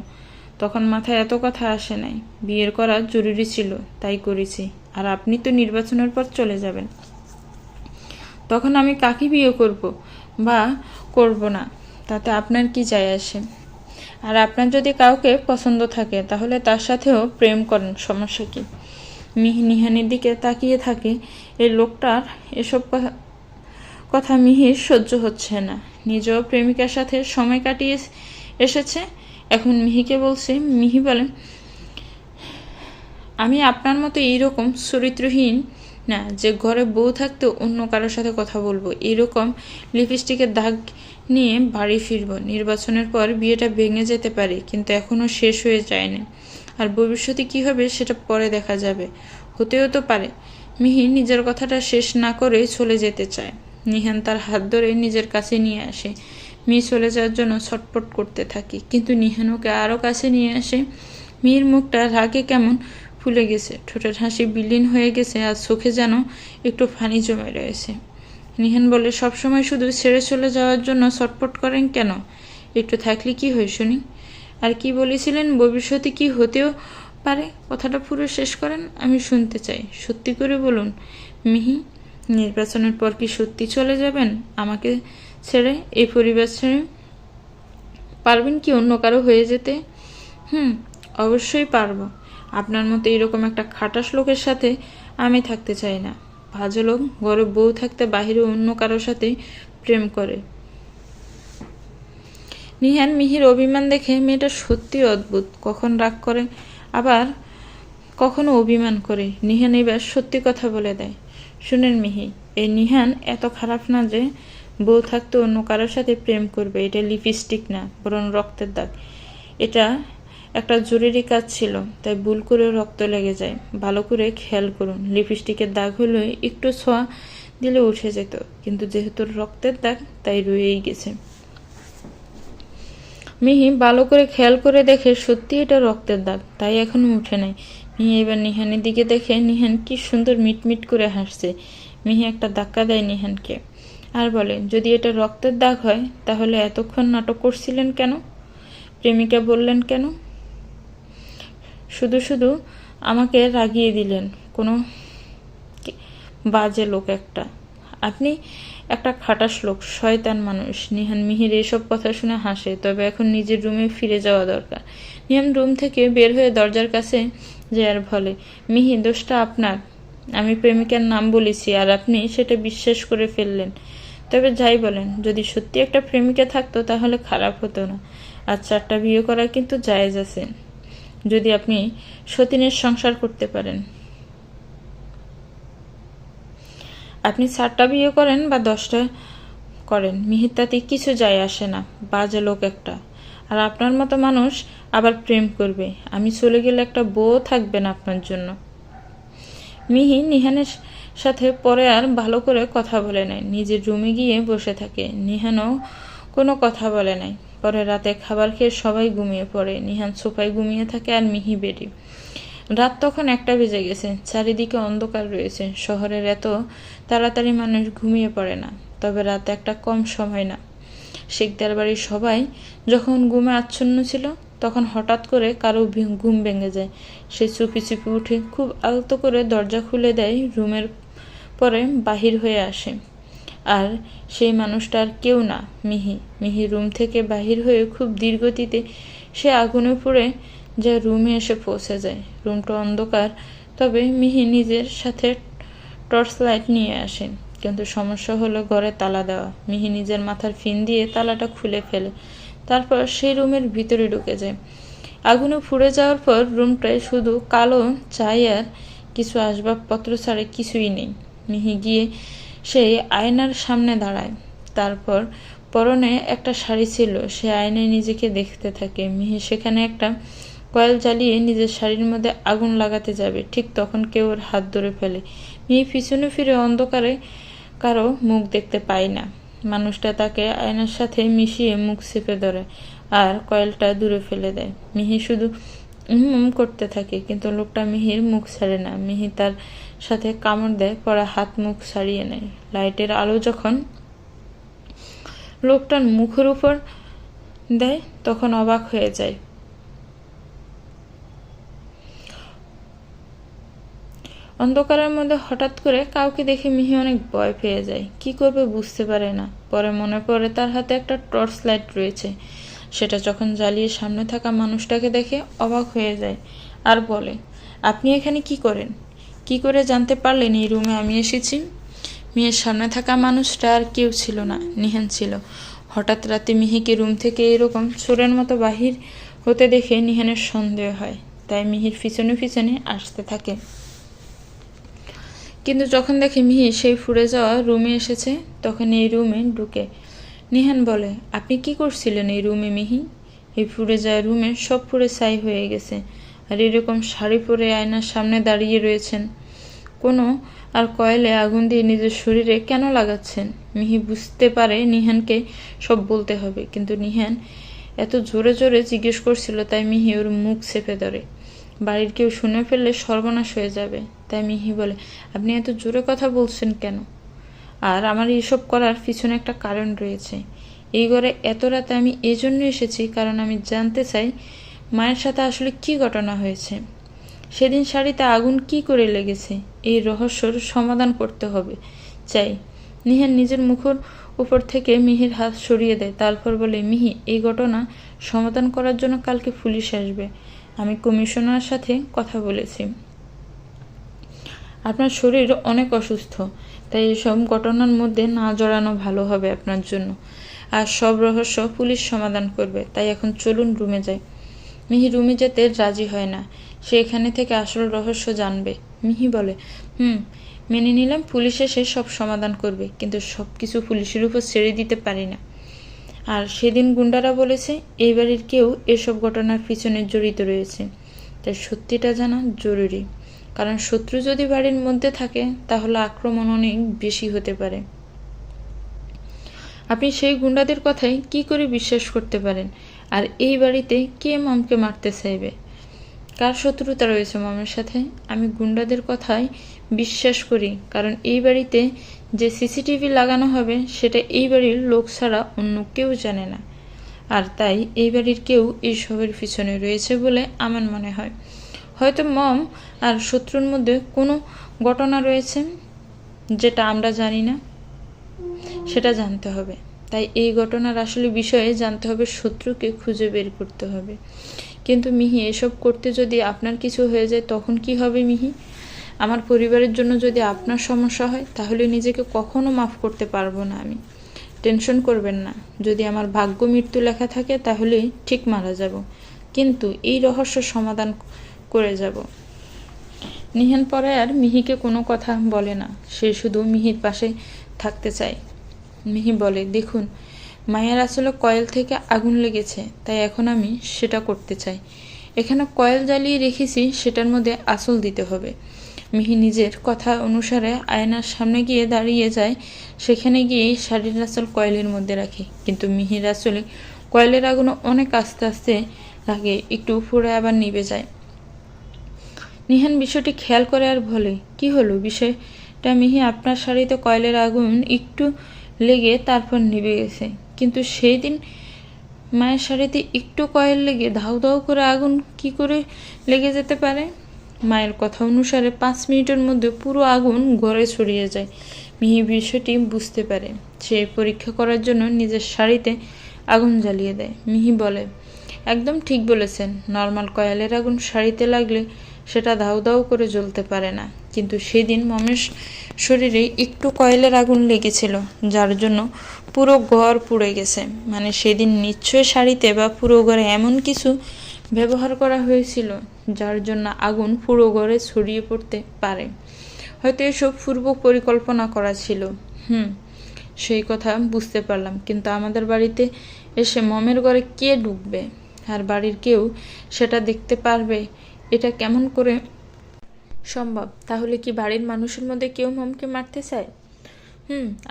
তখন মাথায় এত কথা আসে নাই। বিয়ের করা জরুরি ছিল, তাই করেছি। আর আপনি তো নির্বাচনের পর চলে যাবেন। তখন আমি কাকে বিয়ে করব বা করব না, তাতে আপনার কি যায় আসে? আর আপনার যদি কাউকে পছন্দ থাকে, তাহলে তার সাথেও প্রেম করেন, সমস্যা কি? নিহানের দিকে তাকিয়ে থাকে। এই লোকটার এসব কথা মিহির সহ্য হচ্ছে না। নিজেও প্রেমিকার সাথে সময় কাটিয়ে এসেছে, এখন মিহিকে বলছে। মিহি বলে, আমি আপনার মতো এইরকম চরিত্রহীন না যে ঘরে বউ থাকতে অন্য কারোর সাথে কথা বলবো, এরকম লিপস্টিকের দাগ নিয়ে বাড়ি ফিরবো। নির্বাচনের পর বিয়েটা ভেঙে যেতে পারে, কিন্তু এখনো শেষ হয়ে যায়নি। আর ভবিষ্যতে কি হবে সেটা পরে দেখা যাবে, হতেও তো পারে। মিহি নিজের কথাটা শেষ না করে চলে যেতে চায়। নিহান তার হাত ধরে নিজের কাছে নিয়ে আসে। মিহি চলে যাওয়ার জন্য ছটফট করতে থাকে, কিন্তু নিহান ওকে আরও কাছে নিয়ে আসে। মিহির মুখটা রাগে কেমন ফুলে গেছে, ঠোঁটের হাসি বিলীন হয়ে গেছে, আর চোখে যেন একটু পানি জমে রয়েছে। নিহান বলে, সবসময় শুধু ছেড়ে চলে যাওয়ার জন্য ছটফট করেন কেন? একটু থাকলে কি হয় শুনি? আর কি বলেছিলেন ভবিষ্যতে কি হতেও পারে? কথাটা পুরো শেষ করেন, আমি শুনতে চাই। সত্যি করে বলুন মিহি, নির্বাচনের পর কি সত্যি চলে যাবেন আমাকে ছেড়ে, এই পরিবার ছেড়ে? পারবেন কি অন্য কারো হয়ে যেতে? অবশ্যই পারবো। আপনার মতো এরকম একটা খাটাস লোকের সাথে আমি থাকতে চাই না। বাজে লোক ঘরে বউ থাকতে বাহিরে অন্য কারোর সাথে প্রেম করে। নিহান মিহির অভিমান দেখে মেয়েটা সত্যি অদ্ভুত, কখন রাগ করে আবার কখনো অভিমান করে। নিহান এবার সত্যি কথা বলে দেয়, শুনেন মিহি, এই নিহান এত খারাপ না যে বউ থাকতে অন্য কারোর সাথে প্রেম করবে। এটা লিপস্টিক না, বরং রক্তের দাগ। এটা একটা জরুরি কাজ ছিল, তাই ভুল করে রক্ত লেগে যায়। ভালো করে খেয়াল করুন, লিপস্টিকের দাগ হলে একটু ছোঁয়া দিলে উঠে যেত, কিন্তু যেহেতু রক্তের দাগ তাই রয়েই গেছে। মিহি ভালো করে খেয়াল করে দেখে সত্যি এটা রক্তের দাগ, তাই এখনো উঠে নাই। মিহি এবার নিহানের দিকে দেখে, নিহান কি সুন্দর মিটমিট করে হাসছে। মিহি একটা ধাক্কা দেয় নিহানকে আর বলে, যদি এটা রক্তের দাগ হয়, তাহলে এতক্ষণ নাটক করছিলেন কেন? প্রেমিকা বললেন কেন? শুধু শুধু আমাকে রাগিয়ে দিলেন। কোনো বাজে লোক একটা। আপনি একটা খাটাস লোক, শয়তান মানুষ। নিহান মিহির এসব কথা শুনে হাসে। তবে এখন নিজের রুমে ফিরে যাওয়া দরকার। নিহান রুম থেকে বের হয়ে দরজার কাছে যায় আর বলে, মিহি, দোষটা আপনার। আমি প্রেমিকার নাম বলেছি আর আপনি সেটা বিশ্বাস করে ফেললেন। তবে যাই বলেন, যদি সত্যি একটা প্রেমিকা থাকতো তাহলে খারাপ হতো না। আর 4টা বিয়ে করা কিন্তু জায়েজ আছে, যদি আপনি সতীনের সংসার করতে পারেন। আপনি 4টা বিয়ে করেন বা 10টা করেন, মিহির তাতে কিছু যায় আসে না। বাজে লোক একটা। আর আপনার মতো মানুষ আবার প্রেম করবে? আমি চলে গেলে একটা বউ থাকবে না আপনার জন্য। মিহি নিহানের সাথে পরে আর ভালো করে কথা বলে নাই, নিজের রুমে গিয়ে বসে থাকে। নিহানও কোনো কথা বলে নাই। পরে রাতে খাবার খেয়ে সবাই ঘুমিয়ে পড়ে। নিহান সোফায় ঘুমিয়ে থাকে আর মিহি বেডে। রাত তখন 1টা বেজে গেছে। চারিদিকে অন্ধকার রয়েছে। শহরের এত তাড়াতাড়ি মানুষ ঘুমিয়ে পড়ে না। তবে রাত একটা কম সময় না। শিকদার বাড়ির সবাই যখন ঘুমে আচ্ছন্ন ছিল, তখন হঠাৎ করে কারো ঘুম ভেঙে যায়। সে চুপি চুপি উঠে খুব আলতো করে দরজা খুলে দেয় রুমের, পরে বাহির হয়ে আসে। আর সেই মানুষটা আর কেউ না, মিহি। মিহি রুম থেকে বাহির হয়ে খুব ধীরগতিতে সে আগুনে পুড়ে যে রুমে এসে পৌঁছে যায়। রুমটা অন্ধকার, তবে মিহি নিজের সাথে টর্চ লাইট নিয়ে আসে। কিন্তু সমস্যা হলো ঘরে তালা দেওয়া। মিহি নিজের মাথার ফিন দিয়ে তালাটা খুলে ফেলে, তারপর সেই রুমের ভিতরে ঢুকে যায়। আগুনে পুড়ে যাওয়ার পর রুমটায় শুধু কালো ছাই আর কিছু আসবাবপত্র ছাড়া কিছুই নেই। মিহি গিয়ে সেই আয়নার সামনে দাঁড়ায়। তারপর পরনে একটা শাড়ি ছিল, সে আয়নায় নিজেকে দেখতে থাকে। মিহি সেখানে একটা কয়েল জ্বালিয়ে নিজের শাড়ির মধ্যে আগুন লাগাতে যাবে, ঠিক তখন কেউ ওর হাত ধরে ফেলে। মিহি পিছনে ফিরে অন্ধকারে কারো মুখ দেখতে পায় না। মানুষটা তাকে আয়নার সাথে মিশিয়ে মুখ চেপে ধরে আর কয়েলটা দূরে ফেলে দেয়। মিহি শুধু করতে থাকে, কিন্তু লোকটা মিহির মুখ ছাড়ে না। মিহি তার সাথে কামড় দেয়, পরে হাত মুখ ছাড়িয়ে নেয়। লাইটের আলো যখন লোকটার মুখের উপর দেয়, তখন অবাক হয়ে যায়। অন্ধকারের মধ্যে হঠাৎ করে কাউকে দেখে মিহি অনেক ভয় পেয়ে যায়। কি করবে বুঝতে পারে না। পরে মনে পড়ে তার হাতে একটা টর্চ লাইট রয়েছে। সেটা যখন জ্বালিয়ে সামনে থাকা মানুষটাকে দেখে অবাক হয়ে যায় আর বলে, আপনি এখানে কি করেন? কি করে জানতে পারলেন এই রুমে আমি এসেছি? মিহির সামনে থাকা মানুষটা আর কেউ ছিল না, নিহান ছিল। হঠাৎ রাতে মিহিকে রুম থেকে এরকম চোরের মতো বাহির হতে দেখে নিহানের সন্দেহ হয়, তাই মিহির পিছনে পিছনে আসতে থাকে। কিন্তু যখন দেখে মিহি সেই ফুরে যাওয়া রুমে এসেছে, তখন এই রুমে ঢুকে। নিহান বলে, আপনি কি করছিলেন এই রুমে মিহি? এই ফুরে যাওয়া রুমে সব পুড়ে ছাই হয়ে গেছে, আর এরকম শাড়ি পরে আয়নার সামনে দাঁড়িয়ে রয়েছেন। কোনো আর কয়েলে আগুন দিয়ে নিজের শরীরে কেন লাগাচ্ছেন? মিহি বুঝতে পারে নিহানকে সব বলতে হবে, কিন্তু নিহান এত জোরে জোরে জিজ্ঞেস করছিল, তাই মিহি ওর মুখ চেপে ধরে। বাড়ির কেউ শুনে ফেললে সর্বনাশ হয়ে যাবে। তাই মিহি বলে, আপনি এত জোরে কথা বলছেন কেন? আর আমার এসব করার পিছনে একটা কারণ রয়েছে। এই ঘরে এত রাতে আমি এই জন্য এসেছি, কারণ আমি জানতে চাই মায়ের সাথে আসলে কি ঘটনা হয়েছে। সেদিন শাড়িতে আগুন কি করে লেগেছে, এই রহস্যর সমাধান করতে হবে চাই। নিহান নিজের মুখের উপর থেকে মিহির হাত সরিয়ে দেয়, তারপর বলে, মিহি, এই ঘটনা সমাধান করার জন্য কালকে পুলিশ আসবে। আমি কমিশনারের সাথে কথা বলেছি। আপনার শরীর অনেক অসুস্থ, তাই এসব ঘটনার মধ্যে না জড়ানো ভালো হবে আপনার জন্য। আর সব রহস্য পুলিশ সমাধান করবে। তাই এখন চলুন রুমে যাই। মিহি রুমে যেতে রাজি হয় না। সে এখানে থেকে আসল রহস্য জানবে। মিহি বলে, মেনে নিলাম পুলিশ এসে সব সমাধান করবে, কিন্তু সব কিছু পুলিশের উপর ছেড়ে দিতে পারি না। আর সেদিন গুন্ডারা বলেছে এই বাড়ির কেউ এসব ঘটনার পিছনে জড়িত রয়েছে। তাই সত্যিটা জানা জরুরি, কারণ শত্রু যদি বাড়ির মধ্যে থাকে তাহলে আক্রমণ অনেক বেশি হতে পারে। আপনি সেই গুন্ডাদের কথাই কি করে বিশ্বাস করতে পারেন? আর এই বাড়িতে কে মমকে মারতে চাইবে? কার শত্রুতা রয়েছে মমের সাথে? আমি গুন্ডাদের কথাই বিশ্বাস করি, কারণ এই বাড়িতে যে সিসিটিভি লাগানো হবে সেটা এই বাড়ির লোক ছাড়া অন্য কেউ জানে না। আর তাই এই বাড়ির কেউ এইসবের পিছনে রয়েছে বলে আমার মনে হয়। হয়তো মম আর শত্রুর মধ্যে কোনো ঘটনা রয়েছে যেটা আমরা জানি না, সেটা জানতে হবে। তাই এই ঘটনার আসলে বিষয়ে জানতে হবে, শত্রুকে খুঁজে বের করতে হবে। কিন্তু মিহি, এসব করতে যদি আপনার কিছু হয়ে যায় তখন কি হবে মিহি? আমার পরিবারের জন্য যদি আপনার সমস্যা হয় তাহলে নিজেকে কখনো মাফ করতে পারবো না আমি। টেনশন করবেন না, যদি আমার ভাগ্য মৃত্যু লেখা থাকে তাহলে ঠিক মারা যাব, কিন্তু এই রহস্য সমাধান করে যাব। নিহান পরে আর মিহিকে কোনো কথা বলে না। সে শুধু মিহির পাশে থাকতে চায়। মিহি বলে, দেখুন, মায়ের আসলে কয়েল থেকে আগুন লেগেছে, তাই এখন আমি সেটা করতে চাই। এখানে কয়েল জ্বালিয়ে রেখেছি, সেটার মধ্যে আঁচল দিতে হবে। মিহি নিজের কথা অনুসারে আয়নার সামনে গিয়ে দাঁড়িয়ে যায়। সেখানে গিয়ে শাড়ির আঁচল কয়েলের মধ্যে রাখে, কিন্তু মিহির আঁচলে কয়েলের আগুনও অনেক আস্তে আস্তে লাগে, একটু ফুরে আবার নিভে যায়। নিহান বিষয়টি খেয়াল করে আর বলে, কি হলো বিষয়টা মিহি? আপনার শাড়িতে কয়েলের আগুন একটু লেগে তারপর নিভে গেছে, কিন্তু সেই দিন মায়ের শাড়িতে একটু কয়েল লেগে ধাউ ধাউ করে আগুন কি করে লেগে যেতে পারে? মায়ের কথা অনুসারে 5 মিনিটের মধ্যে পুরো আগুন ঘরে ছড়িয়ে যায়। মিহি বিষয়টি বুঝতে পারে। সে পরীক্ষা করার জন্য নিজের শাড়িতে আগুন জ্বালিয়ে দেয়। মিহি বলে, একদম ঠিক বলেছেন, নর্মাল কয়েলের আগুন শাড়িতে লাগলে সেটা দাউ দাউ করে জ্বলতে পারে না, কিন্তু সেদিন মমের শরীরে একটু কয়েলের আগুন লেগেছিল, যার জন্য পুরো ঘর পুড়ে গেছে। মানে সেদিন নিশ্চয়ই শাড়িতে বা পুরো ঘরে এমন কিছু ব্যবহার করা হয়েছিল যার জন্য আগুন পুরো ঘরে ছড়িয়ে পড়তে পারে। হয়তো এসব পূর্ব পরিকল্পনা করা ছিল। সেই কথা বুঝতে পারলাম, কিন্তু আমাদের বাড়িতে এসে মমের ঘরে কে ঢুকবে আর বাড়ির কেউ সেটা দেখতে পারবে? এটা কেমন করে সম্ভব? তাহলে কি বাড়ির মানুষের মধ্যে কেউ মমকে মারতে চায়?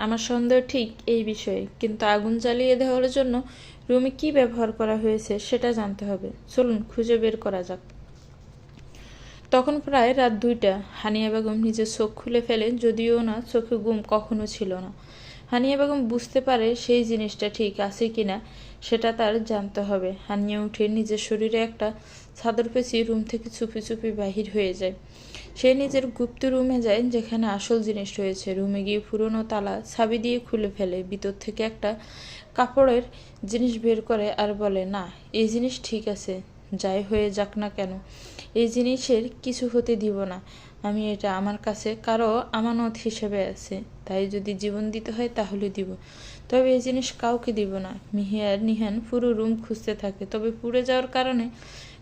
আমার সন্দেহ ঠিক এই বিষয়ে, কিন্তু আগুন জ্বালিয়ে দেওয়ার জন্য রুমে কি ব্যবহার করা হয়েছে সেটা জানতে হবে। চলুন খুঁজে বের করা যাক। তখন প্রায় রাত 2টা। হানিয়া বেগম নিজের চোখ খুলে ফেলে, যদিও না চোখে ঘুম কখনো ছিল না। হানিয়া বেগম বুঝতে পারে সেই জিনিসটা ঠিক আছে কিনা সেটা তার জানতে হবে। হানিয়া উঠে নিজের শরীরে একটা চাদর পেঁচিয়ে রুম থেকে চুপি চুপি বাহির হয়ে যায়। সে নিজের গুপ্ত রুমে যায় যেখানে আসল জিনিস রয়েছে। রুমে গিয়ে পুরনো তালা চাবি দিয়ে খুলে ফেলে, ভিতর থেকে একটা কাপড়ের জিনিস বের করে আর বলে, না, এই জিনিস ঠিক আছে, যাই হয়ে যাক না কেন এই জিনিসের কিছু হতে দিব না। আমি এটা আমার কাছে কারো আমানত হিসেবে আছে, তাই যদি জীবন দিতে হয় তাহলে দিব, তবে এই জিনিস কাউকে দিব না। মিহি আর নিহান পুরো রুম খুঁজতে থাকে, তবে পুড়ে যাওয়ার কারণে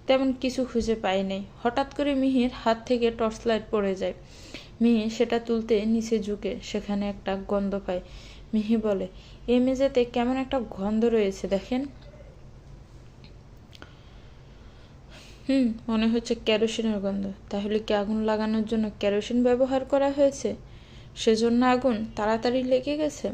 তেমন কিছু খুঁজে পায় নাই। হঠাৎ করে মিহির হাত থেকে টর্চ লাইট পড়ে যায়। মিহি সেটা তুলতে নিচে ঝুঁকে সেখানে একটা গন্ধ পায়। মিহি বলে, এই মেঝেতে কেমন একটা গন্ধ রয়েছে দেখেন। মনে হচ্ছে কেরোসিনের গন্ধ। তাহলে কি আগুন লাগানোর জন্য কেরোসিন ব্যবহার করা হয়েছে? সেজন্য আগুন তাড়াতাড়ি লেগে গেছে।